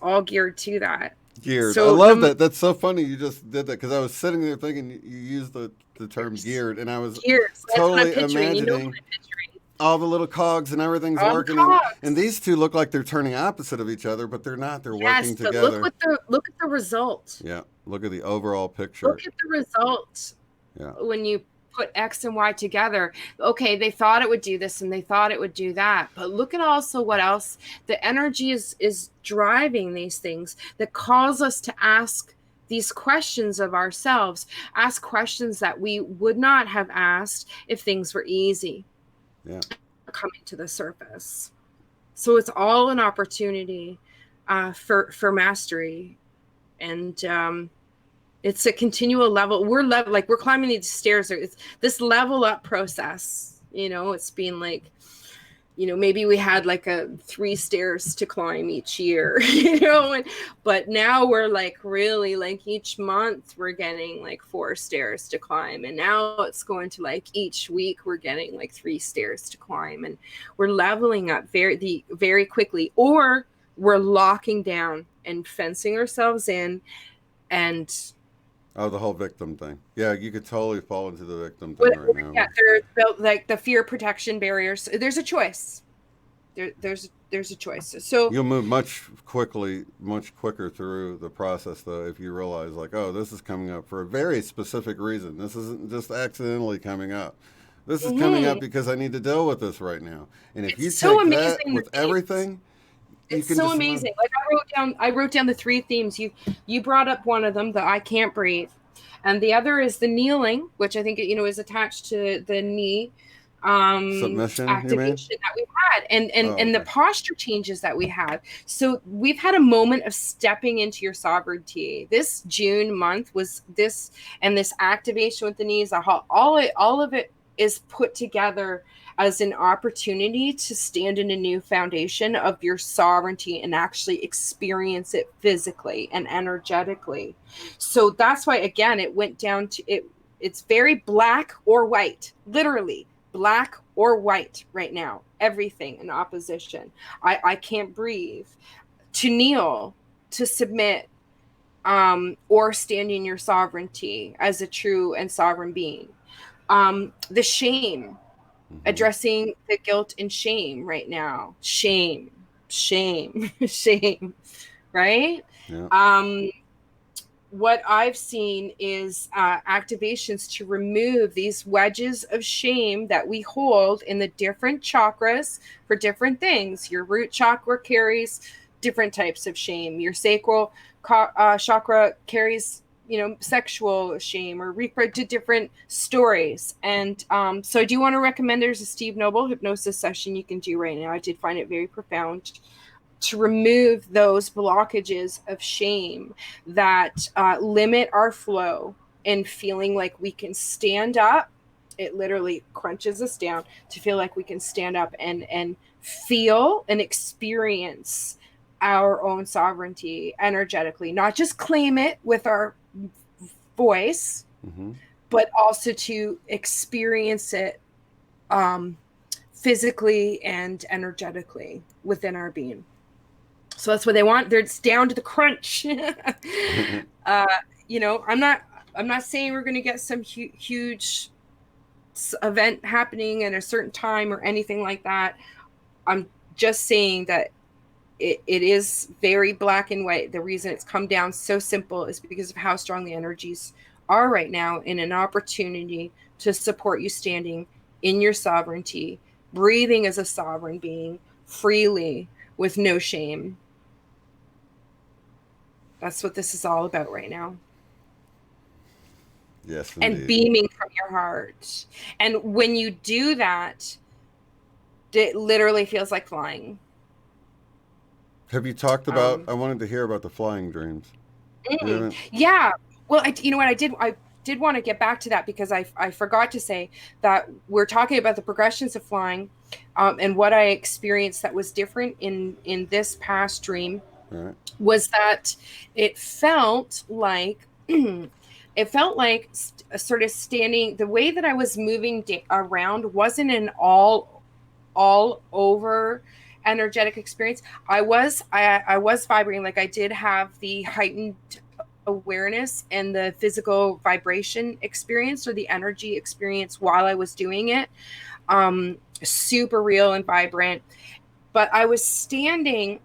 all geared to that. Geared. I So love that. That's so funny you just did that, because I was sitting there thinking you used the term gears, geared, and I was gears. That's what I'm totally picturing. What imagining I'm picturing. all the little cogs and everything's All the working, and cogs. these two look like they're turning opposite of each other, but they're not. They're Yes, working but look together. what the look at the result. Yeah. Look at the overall picture. Look at the result Yeah. when you put X and Y together. Okay, they thought it would do this and they thought it would do that, but look at also what else the energy is driving these things that cause us to ask these questions of ourselves, ask questions that we would not have asked if things were easy Yeah. coming to the surface. So it's all an opportunity for mastery. And it's a continual level. Like we're climbing these stairs. It's this level up process. It's been like, maybe we had like 3 stairs to climb each year, but now we're like really like each month we're getting like 4 stairs to climb. And now it's going to like each week we're getting like 3 stairs to climb, and we're leveling up very quickly, or we're locking down and fencing ourselves in. And Oh, the whole victim thing. Yeah, you could totally fall into the victim thing what, right now. yeah, there's built like the fear protection barriers. There's a choice. There's a choice. So You'll move much quicker through the process, though, if you realize, like, oh, this is coming up for a very specific reason. This isn't just accidentally coming up. This is coming up mhm, because I need to deal with this right now. And if it's you so take that amazing, the with themes. everything, you It's can so just move. amazing. Like I wrote down the 3 themes. You brought up one of them, the I can't breathe. And the other is the kneeling, which I think, is attached to the knee Submission, you mean? activation that we had, and the Okay. posture changes that we had. So we've had a moment of stepping into your sovereignty. This June month was this, and this activation with the knees, all of it is put together as an opportunity to stand in a new foundation of your sovereignty and actually experience it physically and energetically. So that's why, again, it went down to it. It's very black or white, literally black or white right now. Everything in opposition. I can't breathe. To kneel, to submit, or stand in your sovereignty as a true and sovereign being. The shame, addressing the guilt and shame right now. Shame, shame, shame, right? Yeah. What I've seen is activations to remove these wedges of shame that we hold in the different chakras for different things. Your root chakra carries different types of shame. Your sacral chakra carries, sexual shame or reproductive different stories. And so I do want to recommend, there's a Steve Noble hypnosis session you can do right now. I did find it very profound to remove those blockages of shame that limit our flow and feeling like we can stand up. It literally crunches us down to feel like we can stand up and feel and experience our own sovereignty energetically, not just claim it with our voice, but also to experience it physically and energetically within our being. So that's what they want. It's down to the crunch. I'm not saying we're going to get some huge event happening at a certain time or anything like that. I'm just saying that it is very black and white. The reason it's come down so simple is because of how strong the energies are right now, in an opportunity to support you standing in your sovereignty, breathing as a sovereign being freely with no shame. That's what this is all about right now. Yes, And indeed. beaming from your heart. And when you do that, it literally feels like flying. Have you talked about? I wanted to hear about the flying dreams. You haven't. Yeah. Well, you know what I did? I did want to get back to that because I forgot to say that we're talking about the progressions of flying, and what I experienced that was different in this past dream Right. was that it felt like sort of standing. The way that I was moving around wasn't an all over energetic experience. I was vibrating, like I did have the heightened awareness and the physical vibration experience, or the energy experience, while I was doing it. Super real and vibrant. But I was standing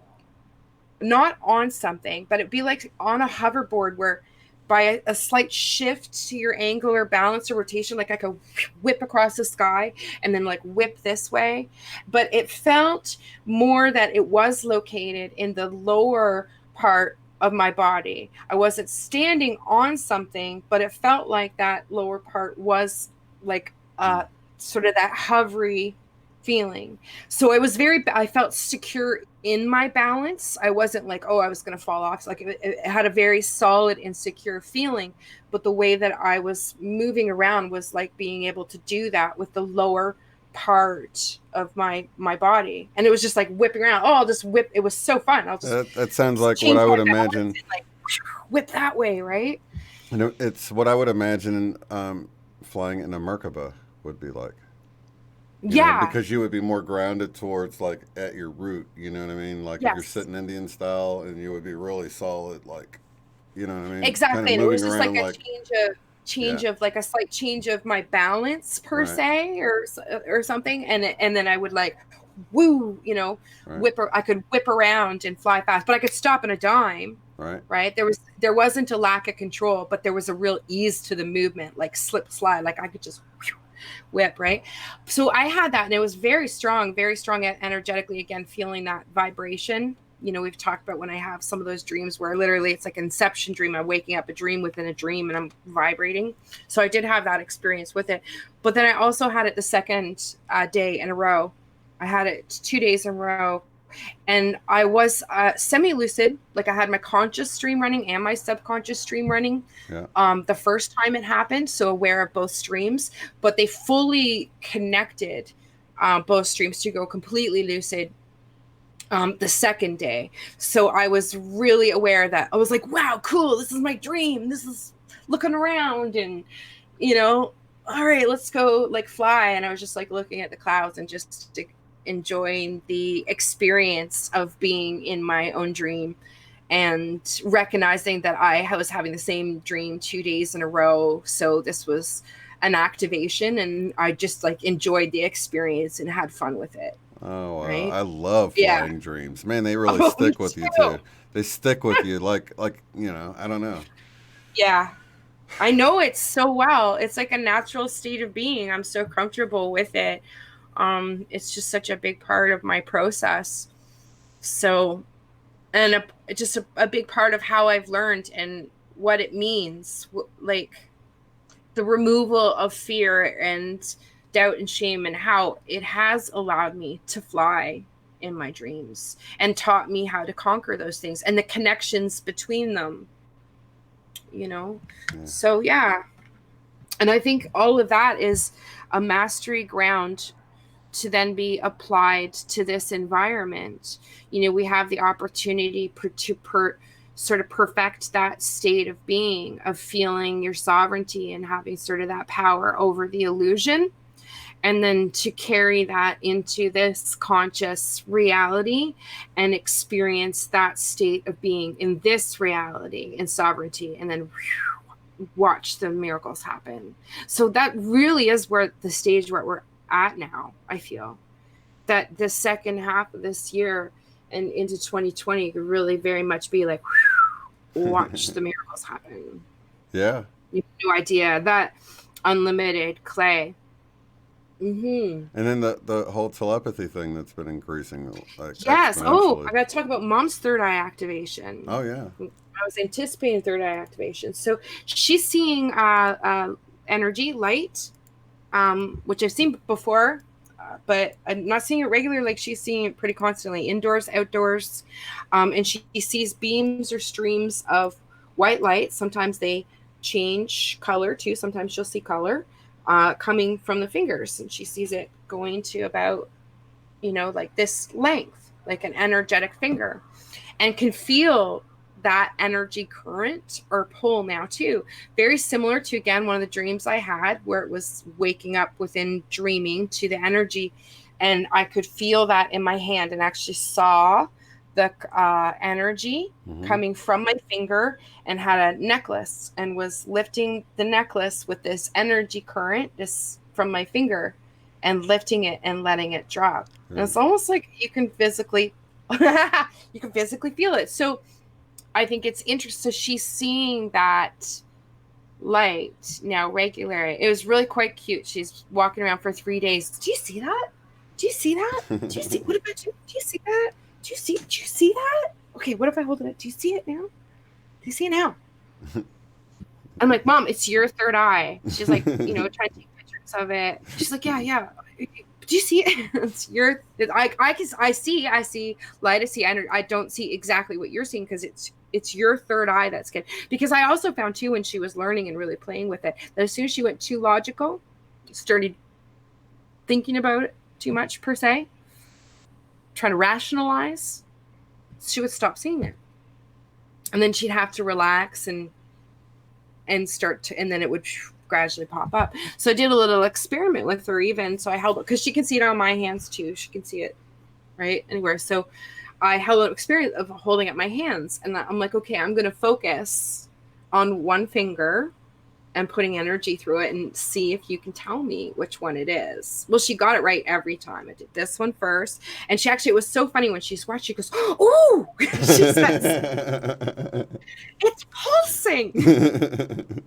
not on something, but it'd be like on a hoverboard where by a slight shift to your angular balance or rotation, like I could whip across the sky and then like whip this way. But it felt more that it was located in the lower part of my body. I wasn't standing on something, but it felt like that lower part was like sort of that hovery feeling. So it was I felt secure in my balance. I wasn't like, oh, I was going to fall off. Like it had a very solid and secure feeling, but the way that I was moving around was like being able to do that with the lower part of my body. And it was just like whipping around. Oh, I'll just whip. It was so fun. I'll just That sounds like what change I my would balance imagine. and like whip that way, right? It's what I would imagine flying in a Merkaba would be like. Yeah. Because you would be more grounded towards like at your root. You know what I mean? Like if you're Yes. sitting Indian style, and you would be really solid, like, you know what I mean? Kind of Exactly. And it moving was just around like a like, change yeah, of like a slight change of my balance per right, se, or something. And then I would like, woo, right, I could whip around and fly fast, but I could stop in a dime. right. Right. There wasn't a lack of control, but there was a real ease to the movement, like slip slide, like I could just whip. Right. So I had that, and it was very strong energetically, again, feeling that vibration we've talked about when I have some of those dreams where literally it's like an inception dream. I'm waking up a dream within a dream and I'm vibrating. So I did have that experience with it. But then I also had it the second day in a row. I had it 2 days in a row. And I was semi-lucid. Like I had my conscious stream running and my subconscious stream running. Yeah. The first time it happened, so aware of both streams, but they fully connected both streams to go completely lucid the second day. So I was really aware that I was like, wow, cool. This is my dream. This is looking around and, all right, let's go like fly. And I was just like looking at the clouds and just enjoying the experience of being in my own dream and recognizing that I was having the same dream 2 days in a row. So this was an activation and I just like enjoyed the experience and had fun with it. Oh, wow. Right? I love flying dreams. Man, they really stick with you too. They stick with you like I don't know. Yeah. I know it so well. It's like a natural state of being. I'm so comfortable with it. It's just such a big part of my process. So, and just a big part of how I've learned and what it means, like the removal of fear and doubt and shame, and how it has allowed me to fly in my dreams and taught me how to conquer those things and the connections between them, Yeah. So yeah. And I think all of that is a mastery ground to then be applied to this environment. We have the opportunity to sort of perfect that state of being, of feeling your sovereignty and having sort of that power over the illusion, and then to carry that into this conscious reality and experience that state of being in this reality in sovereignty, and then watch the miracles happen. So that really is where the stage where we're at now. I feel that the second half of this year and into 2020 could really very much be like, watch the miracles happen. Yeah. You have no idea that unlimited clay. Mm-hmm. And then the whole telepathy thing that's been increasing like Yes. Oh, exponentially. I got to talk about mom's third eye activation. Oh yeah. I was anticipating third eye activation. So she's seeing energy, light, which I've seen before, but I'm not seeing it regularly. Like she's seeing it pretty constantly, indoors, outdoors, and she sees beams or streams of white light. Sometimes they change color too. Sometimes she'll see color coming from the fingers, and she sees it going to about, like this length, like an energetic finger, and can feel that energy current or pull now too. Very similar to, again, one of the dreams I had where it was waking up within dreaming to the energy, and I could feel that in my hand and actually saw the energy coming from my finger, and had a necklace and was lifting the necklace with this energy current from my finger and lifting it and letting it drop. And it's almost like you can physically feel it. So I think it's interesting. So she's seeing that light now regularly. It was really quite cute. She's walking around for 3 days. Do you see that? Do you see that? Do you see? What about you? Do you see that? Do you see that? Okay, what if I hold it up? Do you see it now? Do you see it now? I'm like, Mom, it's your third eye. She's like, trying to take pictures of it. She's like, yeah. Do you see it? It's I see light. I see energy. I don't see exactly what you're seeing because it's your third eye that's good. Because I also found too, when she was learning and really playing with it, that as soon as she went too logical, started thinking about it too much per se, trying to rationalize, she would stop seeing it. And then she'd have to relax and start to, and then it would gradually pop up. So I did a little experiment with her even. So I held it, because she can see it on my hands too. She can see it right anywhere. So I held an experience of holding up my hands, and I'm like, okay, I'm going to focus on one finger and putting energy through it and see if you can tell me which one it is. Well, she got it right every time. I did this one first. And she actually, it was so funny when she watched, she goes, "Ooh," she says, "It's pulsing."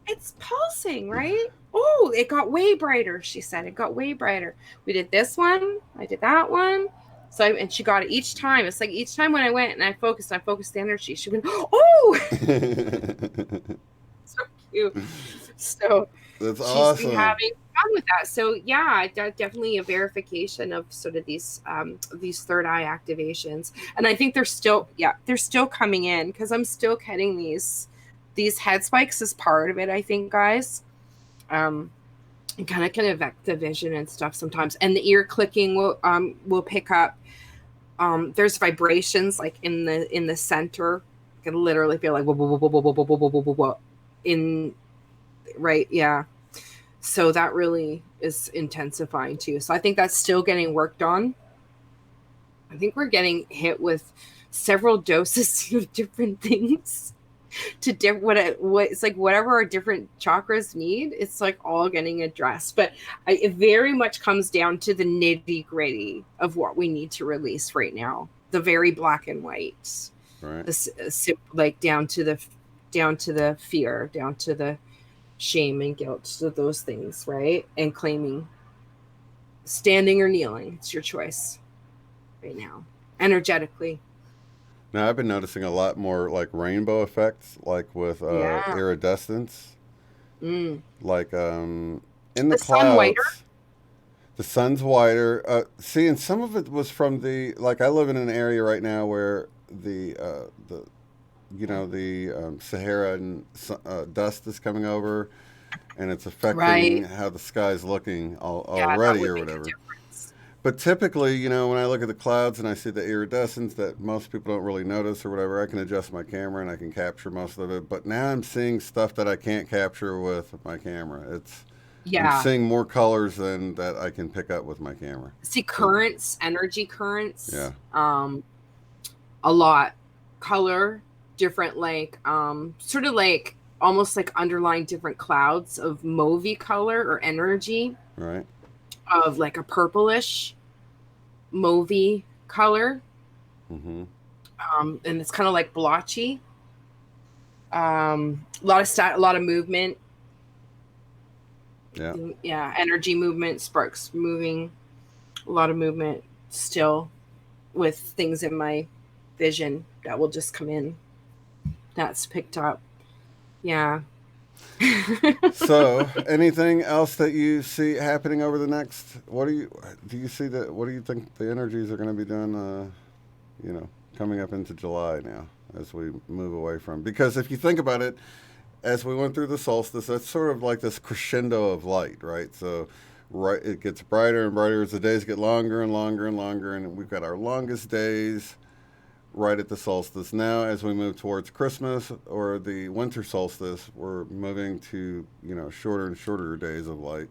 It's pulsing, right? Oh, it got way brighter, she said. It got way brighter. We did this one. I did that one. So and she got it each time. It's like each time when I went and I focused the energy. She went, oh, so cute. So That's she's been awesome. having fun with that. So yeah, definitely a verification of sort of these third eye activations. And I think they're still coming in because I'm still getting these head spikes as part of it. I think, guys. And kind of can affect the vision and stuff sometimes. And the ear clicking will pick up. There's vibrations like in the center. I can literally feel like whoa, whoa, whoa, whoa, whoa, whoa, whoa, whoa, whoa, whoa, in right, yeah. So that really is intensifying too. So I think that's still getting worked on. I think we're getting hit with several doses of different things to what it's like whatever our different chakras need, it's like all getting addressed. But it very much comes down to the nitty gritty of what we need to release right now, the very black and white, Right. like down to the fear, down to the shame and guilt, so those things, right? And claiming, standing or kneeling, it's your choice right now energetically. Now I've been noticing a lot more like rainbow effects, like with Yeah. iridescence, Mm. like in the The sun whiter. clouds. The sun's whiter. See, and some of it was from the like I live in an area right now where the the Sahara and dust is coming over, and it's affecting Right. how the sky's looking Yeah, that already would or make a whatever. difference. But typically, when I look at the clouds and I see the iridescence that most people don't really notice or whatever, I can adjust my camera and I can capture most of it. But now I'm seeing stuff that I can't capture with my camera. I'm Yeah. seeing more colors than that I can pick up with my camera. See So currents, energy currents, yeah, a lot. Color, different, like sort of like almost like underlying different clouds of mauvey color or energy right. of like a purplish mauvey color. Mm-hmm. And it's kind of like blotchy. A lot of movement. Yeah. Yeah, energy movement, sparks moving, a lot of movement still with things in my vision that will just come in. That's picked up. Yeah. So, anything else that you see happening over the next? Do you see that? What do you think the energies are going to be doing? Coming up into July now as we move away from. Because if you think about it, as we went through the solstice, that's sort of like this crescendo of light, right? So, right, it gets brighter and brighter as the days get longer and longer and longer, and we've got our longest days right at the solstice. Now, as we move towards Christmas or the winter solstice, we're moving to shorter and shorter days of light.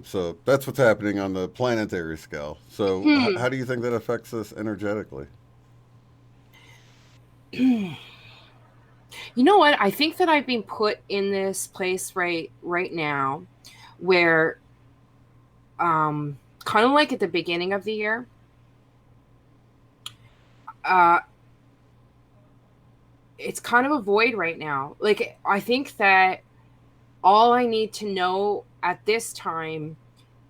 So that's what's happening on the planetary scale. So, Hmm. how do you think that affects us energetically? You know what? I think that I've been put in this place right now where kind of like at the beginning of the year, uh it's kind of a void right now. Like I think that all I need to know at this time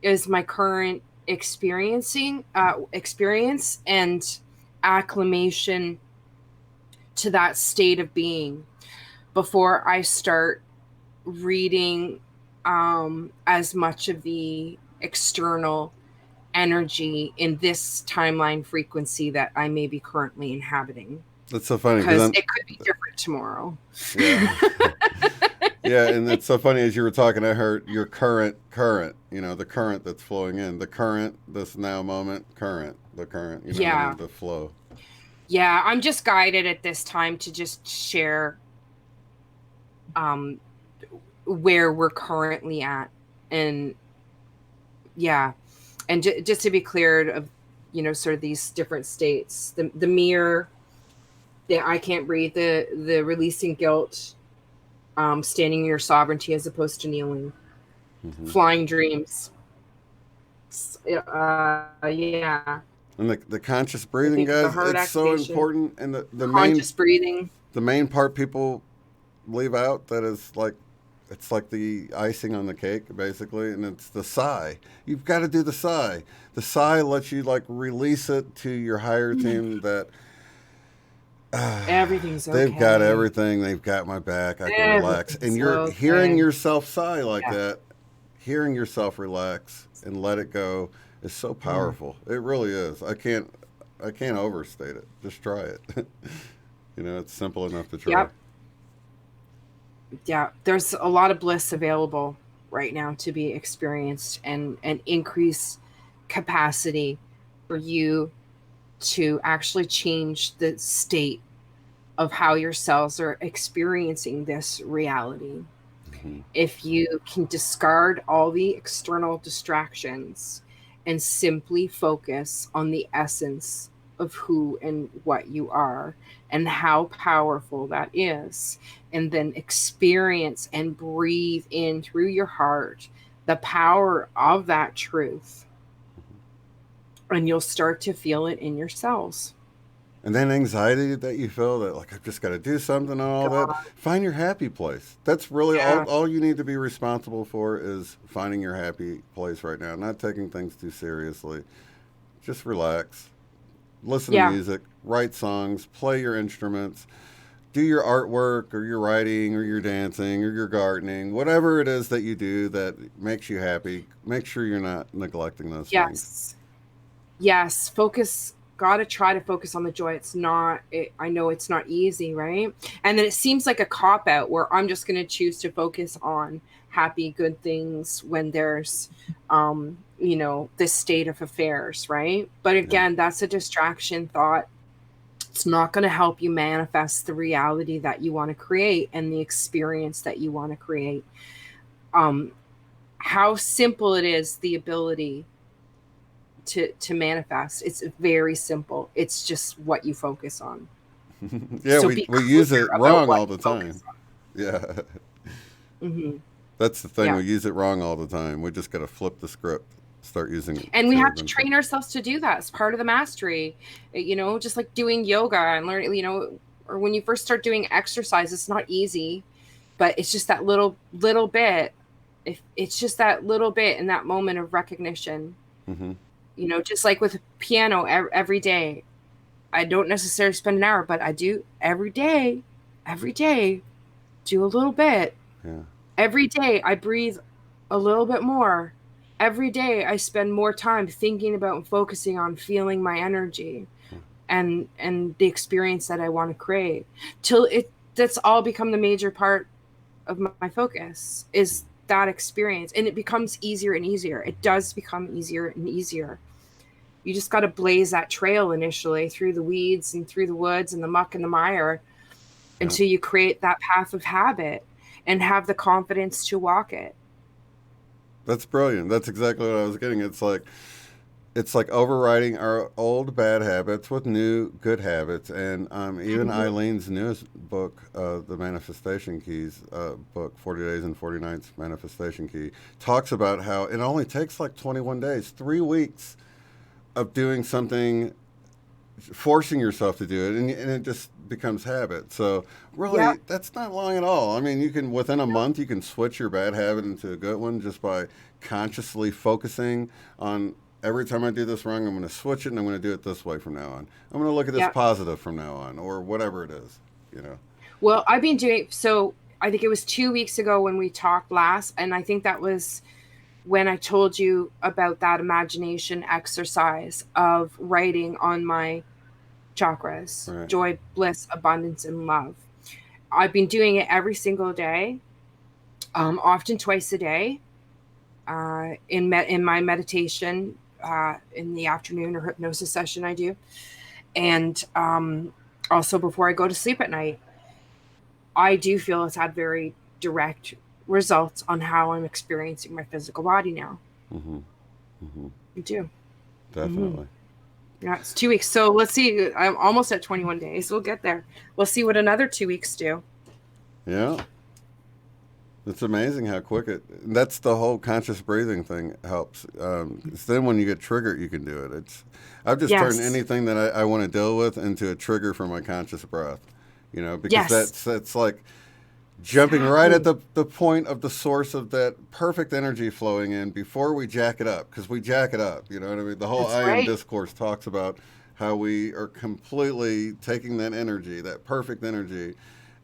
is my current experience and acclimation to that state of being before I start reading as much of the external energy in this timeline frequency that I may be currently inhabiting. That's so funny because Because I'm, it could be different tomorrow. yeah, yeah, and it's so funny as you were talking. I heard your current, the current that's flowing in, the current, this now moment, the current, you know what I Yeah. mean, the flow. Yeah. I'm just guided at this time to just share um, where we're currently at. And yeah. And just to be clear of, sort of these different states, the mirror, the I can't breathe, the releasing guilt, standing in your sovereignty as opposed to kneeling, Hmm. flying dreams. Yeah, And the conscious I breathing, think the guys, heart it's so activation, important. And conscious breathing. the main part people leave out that is like it's like the icing on the cake, basically, and it's the sigh. You've got to do the sigh. The sigh lets you like release it to your higher team that Everything's they've got okay. everything. They've got my back. I can relax. And Everything's you're hearing okay. yourself sigh like Yeah. that, hearing yourself relax and let it go is so Mm. powerful. It really is. I can't overstate it. Just try it. It's simple enough to try. Yep. Yeah. There's a lot of bliss available right now to be experienced, and increase capacity for you to actually change the state of how your cells are experiencing this reality. Hmm. If you can discard all the external distractions and simply focus on the essence of who and what you are and how powerful that is, and then experience and breathe in through your heart the power of that truth, and you'll start to feel it in your cells. And then anxiety that you feel that like I've just got to do something and all that. God, Find your happy place. That's really yeah, all you need to be responsible for is finding your happy place right now. Not taking things too seriously. Just relax. Listen to yeah, music. Write songs. Play your instruments. Do your artwork or your writing or your dancing or your gardening. Whatever it is that you do that makes you happy. Make sure you're not neglecting those things. yes. Yes, focus. Gotta try to focus on the joy. It's not. I know it's not easy, right? And then it seems like a cop out where I'm just going to choose to focus on happy, good things when there's, this state of affairs, right? But Yeah. again, that's a distraction thought. It's not going to help you manifest the reality that you want to create and the experience that you want to create. Um, how simple it is, the ability to manifest. It's very simple. It's just what you focus on. Yeah, So we, be we use clear it about wrong what all you the time. focus on. Yeah. Hmm. That's the thing. Yeah. We use it wrong all the time. We just got to flip the script, start using it And we to our have to benefit. train ourselves to do that. It's part of the mastery. Just like doing yoga and learning, or when you first start doing exercise, it's not easy, but it's just that little bit. If it's just that little bit in that moment of recognition, Hmm. just like with piano every day. I don't necessarily spend an hour, but I do every day, do a little bit. Yeah. Every day I breathe a little bit more. Every day I spend more time thinking about and focusing on feeling my energy and the experience that I want to create. Till it that's all become the major part of my focus is that experience, and it becomes easier and easier. It does become easier and easier. You just got to blaze that trail initially through the weeds and through the woods and the muck and the mire Yeah. until you create that path of habit and have the confidence to walk it. That's brilliant. That's exactly what I was getting. It's like overriding our old bad habits with new good habits. And even Mhm. Eileen's newest book, the Manifestation Keys book, 40 Days and 40 Nights Manifestation Key, talks about how it only takes like 21 days, 3 weeks of doing something, forcing yourself to do it, and it just becomes habit. So Yeah. really, that's not long at all. I mean, you can within a month you can switch your bad habit into a good one just by consciously focusing on every time I do this wrong, I'm going to switch it and I'm going to do it this way from now on. I'm going to look at this Yeah. positive from now on, or whatever it is. You know. Well, I've been doing so. I think it was 2 weeks ago when we talked last, and I think that was when I told you about that imagination exercise of writing on my chakras: Right. joy, bliss, abundance, and love. I've been doing it every single day, often twice a day, in my meditation in the afternoon or hypnosis session I do, and also before I go to sleep at night. I do feel it's had very direct results on how I'm experiencing my physical body now. Mm-hmm. Mm-hmm. I do. Hmm. Definitely. Yeah, it's 2 weeks. So let's see. I'm almost at 21 days. We'll get there. We'll see what another 2 weeks do. Yeah. It's amazing how quick it. That's the whole conscious breathing thing helps. 'Cause then when you get triggered, you can do it. I've just turned Yes. anything that I want to deal with into a trigger for my conscious breath. Because Yes. that's like jumping right at Exactly. the point of the source of that perfect energy flowing in before we jack it up, because we jack it up, you know what I mean? The whole That's I am right. discourse talks about how we are completely taking that energy, that perfect energy,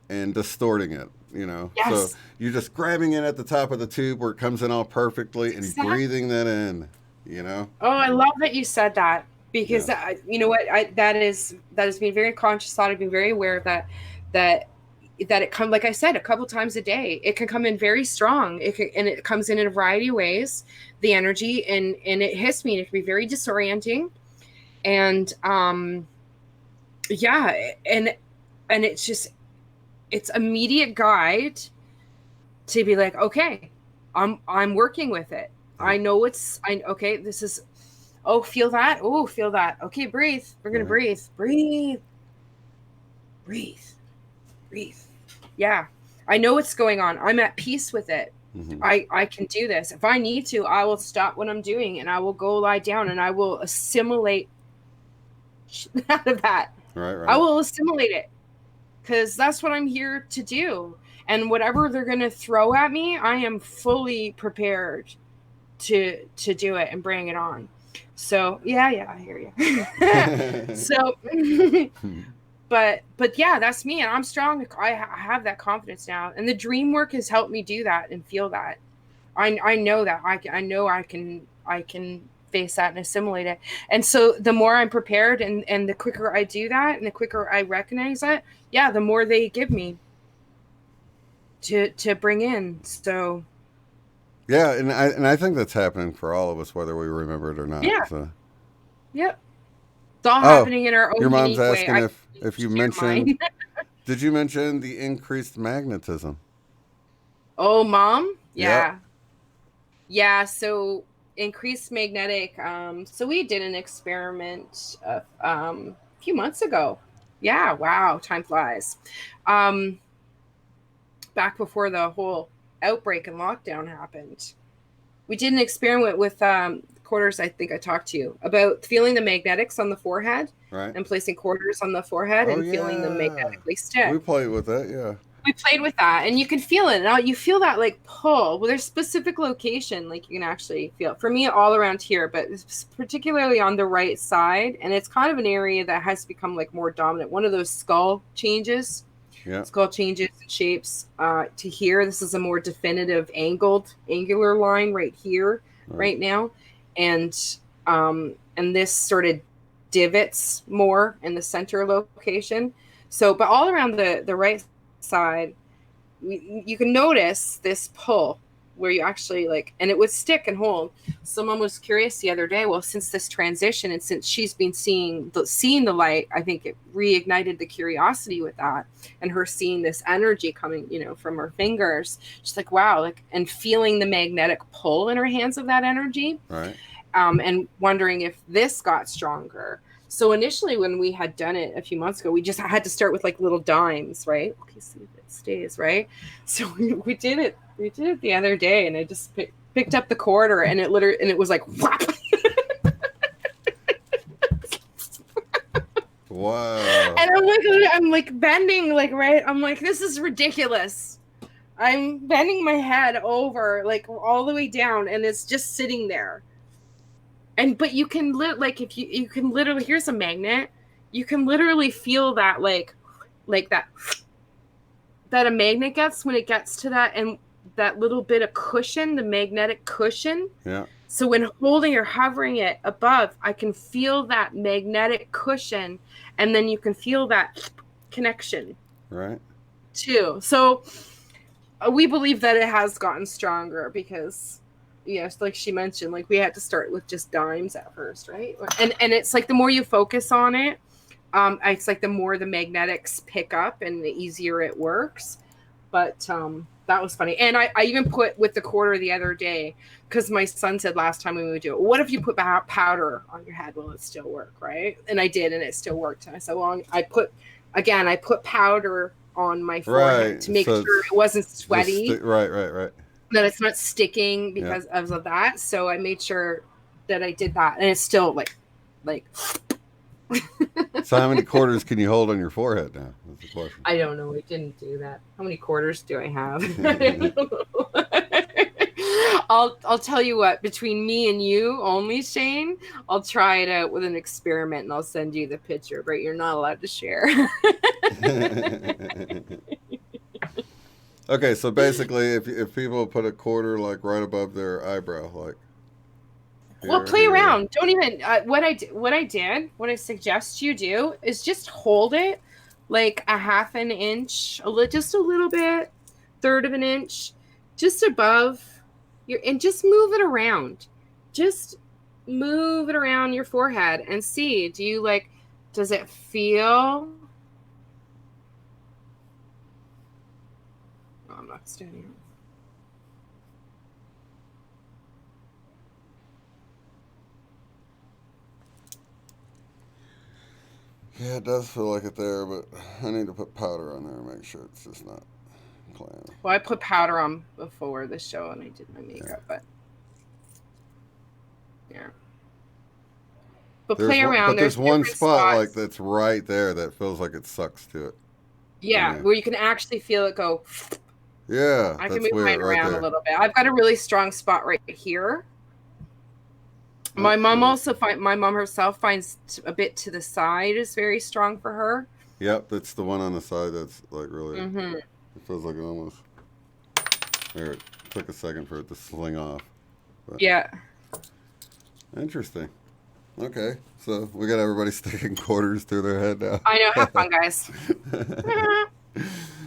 and distorting it, you know? So Yes. you're just grabbing it at the top of the tube where it comes in all perfectly and Exactly. breathing that in, you know? Oh, I love that you said that Yeah. because you know what, that has been very conscious thought. I've been very aware of that. That that it come like I said a couple times a day. It can come in very strong. And it comes in a variety of ways. The energy and it hits me. And it can be very disorienting. And yeah, and it's just it's immediate guide to be like, okay, I'm working with it. Yeah. I know I okay, this is oh, feel that. Oh, feel that. Okay, breathe. We're gonna Right. breathe. Breathe. Breathe. Breathe. Yeah. I know what's going on. I'm at peace with it. Mm-hmm. I can do this. If I need to, I will stop what I'm doing and I will go lie down and I will assimilate out of that. Right, I right. will assimilate it because that's what I'm here to do. And whatever they're going to throw at me, I am fully prepared to do it and bring it on. So yeah, I hear you. So, but yeah, that's me, and I'm strong. I have that confidence now, and the dream work has helped me do that and feel that. I know that I know I can face that and assimilate it. And so the more I'm prepared and the quicker I do that and the quicker I recognize it, yeah, the more they give me to bring in. So Yeah, and I think that's happening for all of us, whether we remember it or not. yeah, So, yep. It's all oh, happening in our your own mom's unique way. asking I if you share mentioned. mine. Did you mention the increased magnetism? Oh, mom? Yep. Yeah. Yeah, so increased magnetic. So we did an experiment a few months ago. Yeah, wow, time flies. Um, back before the whole outbreak and lockdown happened, we did an experiment with quarters. I think I talked to you about feeling the magnetics on the forehead Right. and placing quarters on the forehead Oh and feeling them yeah, magnetically we stick. played with that. Yeah. We played with that and you can feel it now. You feel that like pull. Well, there's specific location like you can actually feel. For me, all around here, but particularly on the right side, and it's kind of an area that has become like more dominant. One of those Yeah. skull changes and shapes to here. This is a more definitive angular line right here Right. right now. And this sort of divots more in the center location. So but all around the right side, you can notice this pull where you actually like, and it would stick and hold. Someone was curious the other day, well, since this transition and since she's been seeing the light, I think it reignited the curiosity with that, and her seeing this energy coming, from her fingers. She's like, wow, like, and feeling the magnetic pull in her hands of that energy, Right. and wondering if this got stronger. So initially, when we had done it a few months ago, we just had to start with like little dimes, right? Okay, see if it stays, right? So we did it. We did it the other day, and I just picked up the quarter, and it was like whap. Wow. And I'm like bending, like right. I'm like, this is ridiculous. I'm bending my head over, like all the way down, and it's just sitting there. And but you can like if you can literally, here's a magnet, you can literally feel that like that a magnet gets when it gets to that, and that little bit of cushion, the magnetic cushion. Yeah. So when holding or hovering it above, I can feel that magnetic cushion, and then you can feel that connection Right. too. So we believe that it has gotten stronger because yes, like she mentioned, like we had to start with just dimes at first, right? And it's like the more you focus on it, it's like the more the magnetics pick up and the easier it works. But that was funny. And I even put with the quarter the other day, because my son said last time we would do it, what if you put powder on your head? Will it still work, right? And I did, and it still worked. And I said, well, I put powder on my forehead to Right. make So sure it's it wasn't just sweaty, right. Right. Right. that it's not sticking Yeah. because of that. So I made sure that I did that, and it's still like So how many quarters can you hold on your forehead now? That's the question. I don't know. We didn't do that. How many quarters do I have? I'll tell you what, between me and you only, Shane, I'll try it out with an experiment and I'll send you the picture, but you're not allowed to share. Okay, so basically, if people put a quarter like right above their eyebrow, like Well, here, play here. around. Don't even. What I suggest you do is just hold it like a half an inch, just a little bit, third of an inch, just above your, and just move it around. Just move it around your forehead and see. Do you like? Does it feel? Oh, I'm not standing. Yeah, it does feel like it there, but I need to put powder on there and make sure it's just not clammy. Well, I put powder on before the show and I did my makeup, but yeah. But play around. But there's one spot spots. like that's right there that feels like it sucks to it. Yeah, where you can actually feel it go. Yeah, I can that's move weird mine right around there. a little bit. I've got a really strong spot right here. My mom herself finds a bit to the side is very strong for her. Yep, that's the one on the side that's like really. Mm-hmm. It feels like it almost. There, it took a second for it to sling off. But Yeah. interesting. Okay, so we got everybody sticking quarters through their head now. I know. Have fun, guys.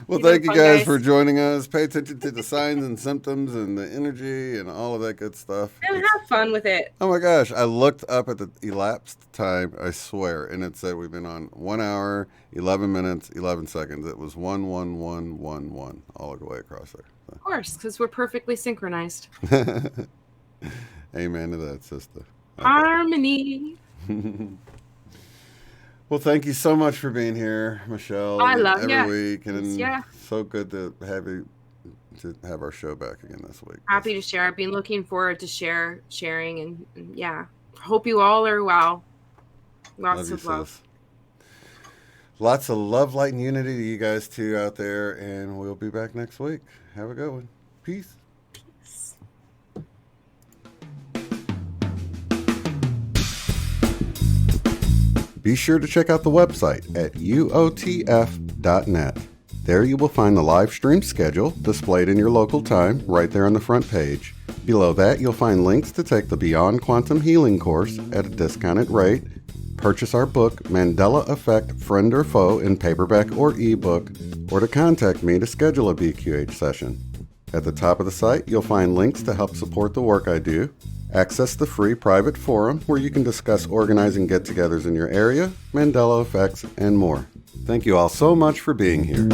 Well, thank you guys for joining us. Pay attention to the signs and symptoms and the energy and all of that good stuff. And have fun with it. Oh my gosh, I looked up at the elapsed time, I swear, and it said we've been on 1 hour, 11 minutes, 11 seconds. It was 11111 all the way across there. So. Of course, because we're perfectly synchronized. Amen to that, sister. Okay. Harmony. Well, thank you so much for being here, Michelle. I love you. Every week, and Yeah. so good to have our show back again this week. Happy to share. I've been looking forward to sharing, and yeah, hope you all are well. Lots of love. Lots of love, light, and unity to you guys too out there, and we'll be back next week. Have a good one. Peace. Be sure to check out the website at uotf.net. There you will find the live stream schedule displayed in your local time right there on the front page. Below that, you'll find links to take the Beyond Quantum Healing course at a discounted rate, purchase our book, Mandela Effect, Friend or Foe, in paperback or ebook, or to contact me to schedule a BQH session. At the top of the site, you'll find links to help support the work I do, access the free private forum where you can discuss organizing get-togethers in your area, Mandela effects, and more. Thank you all so much for being here.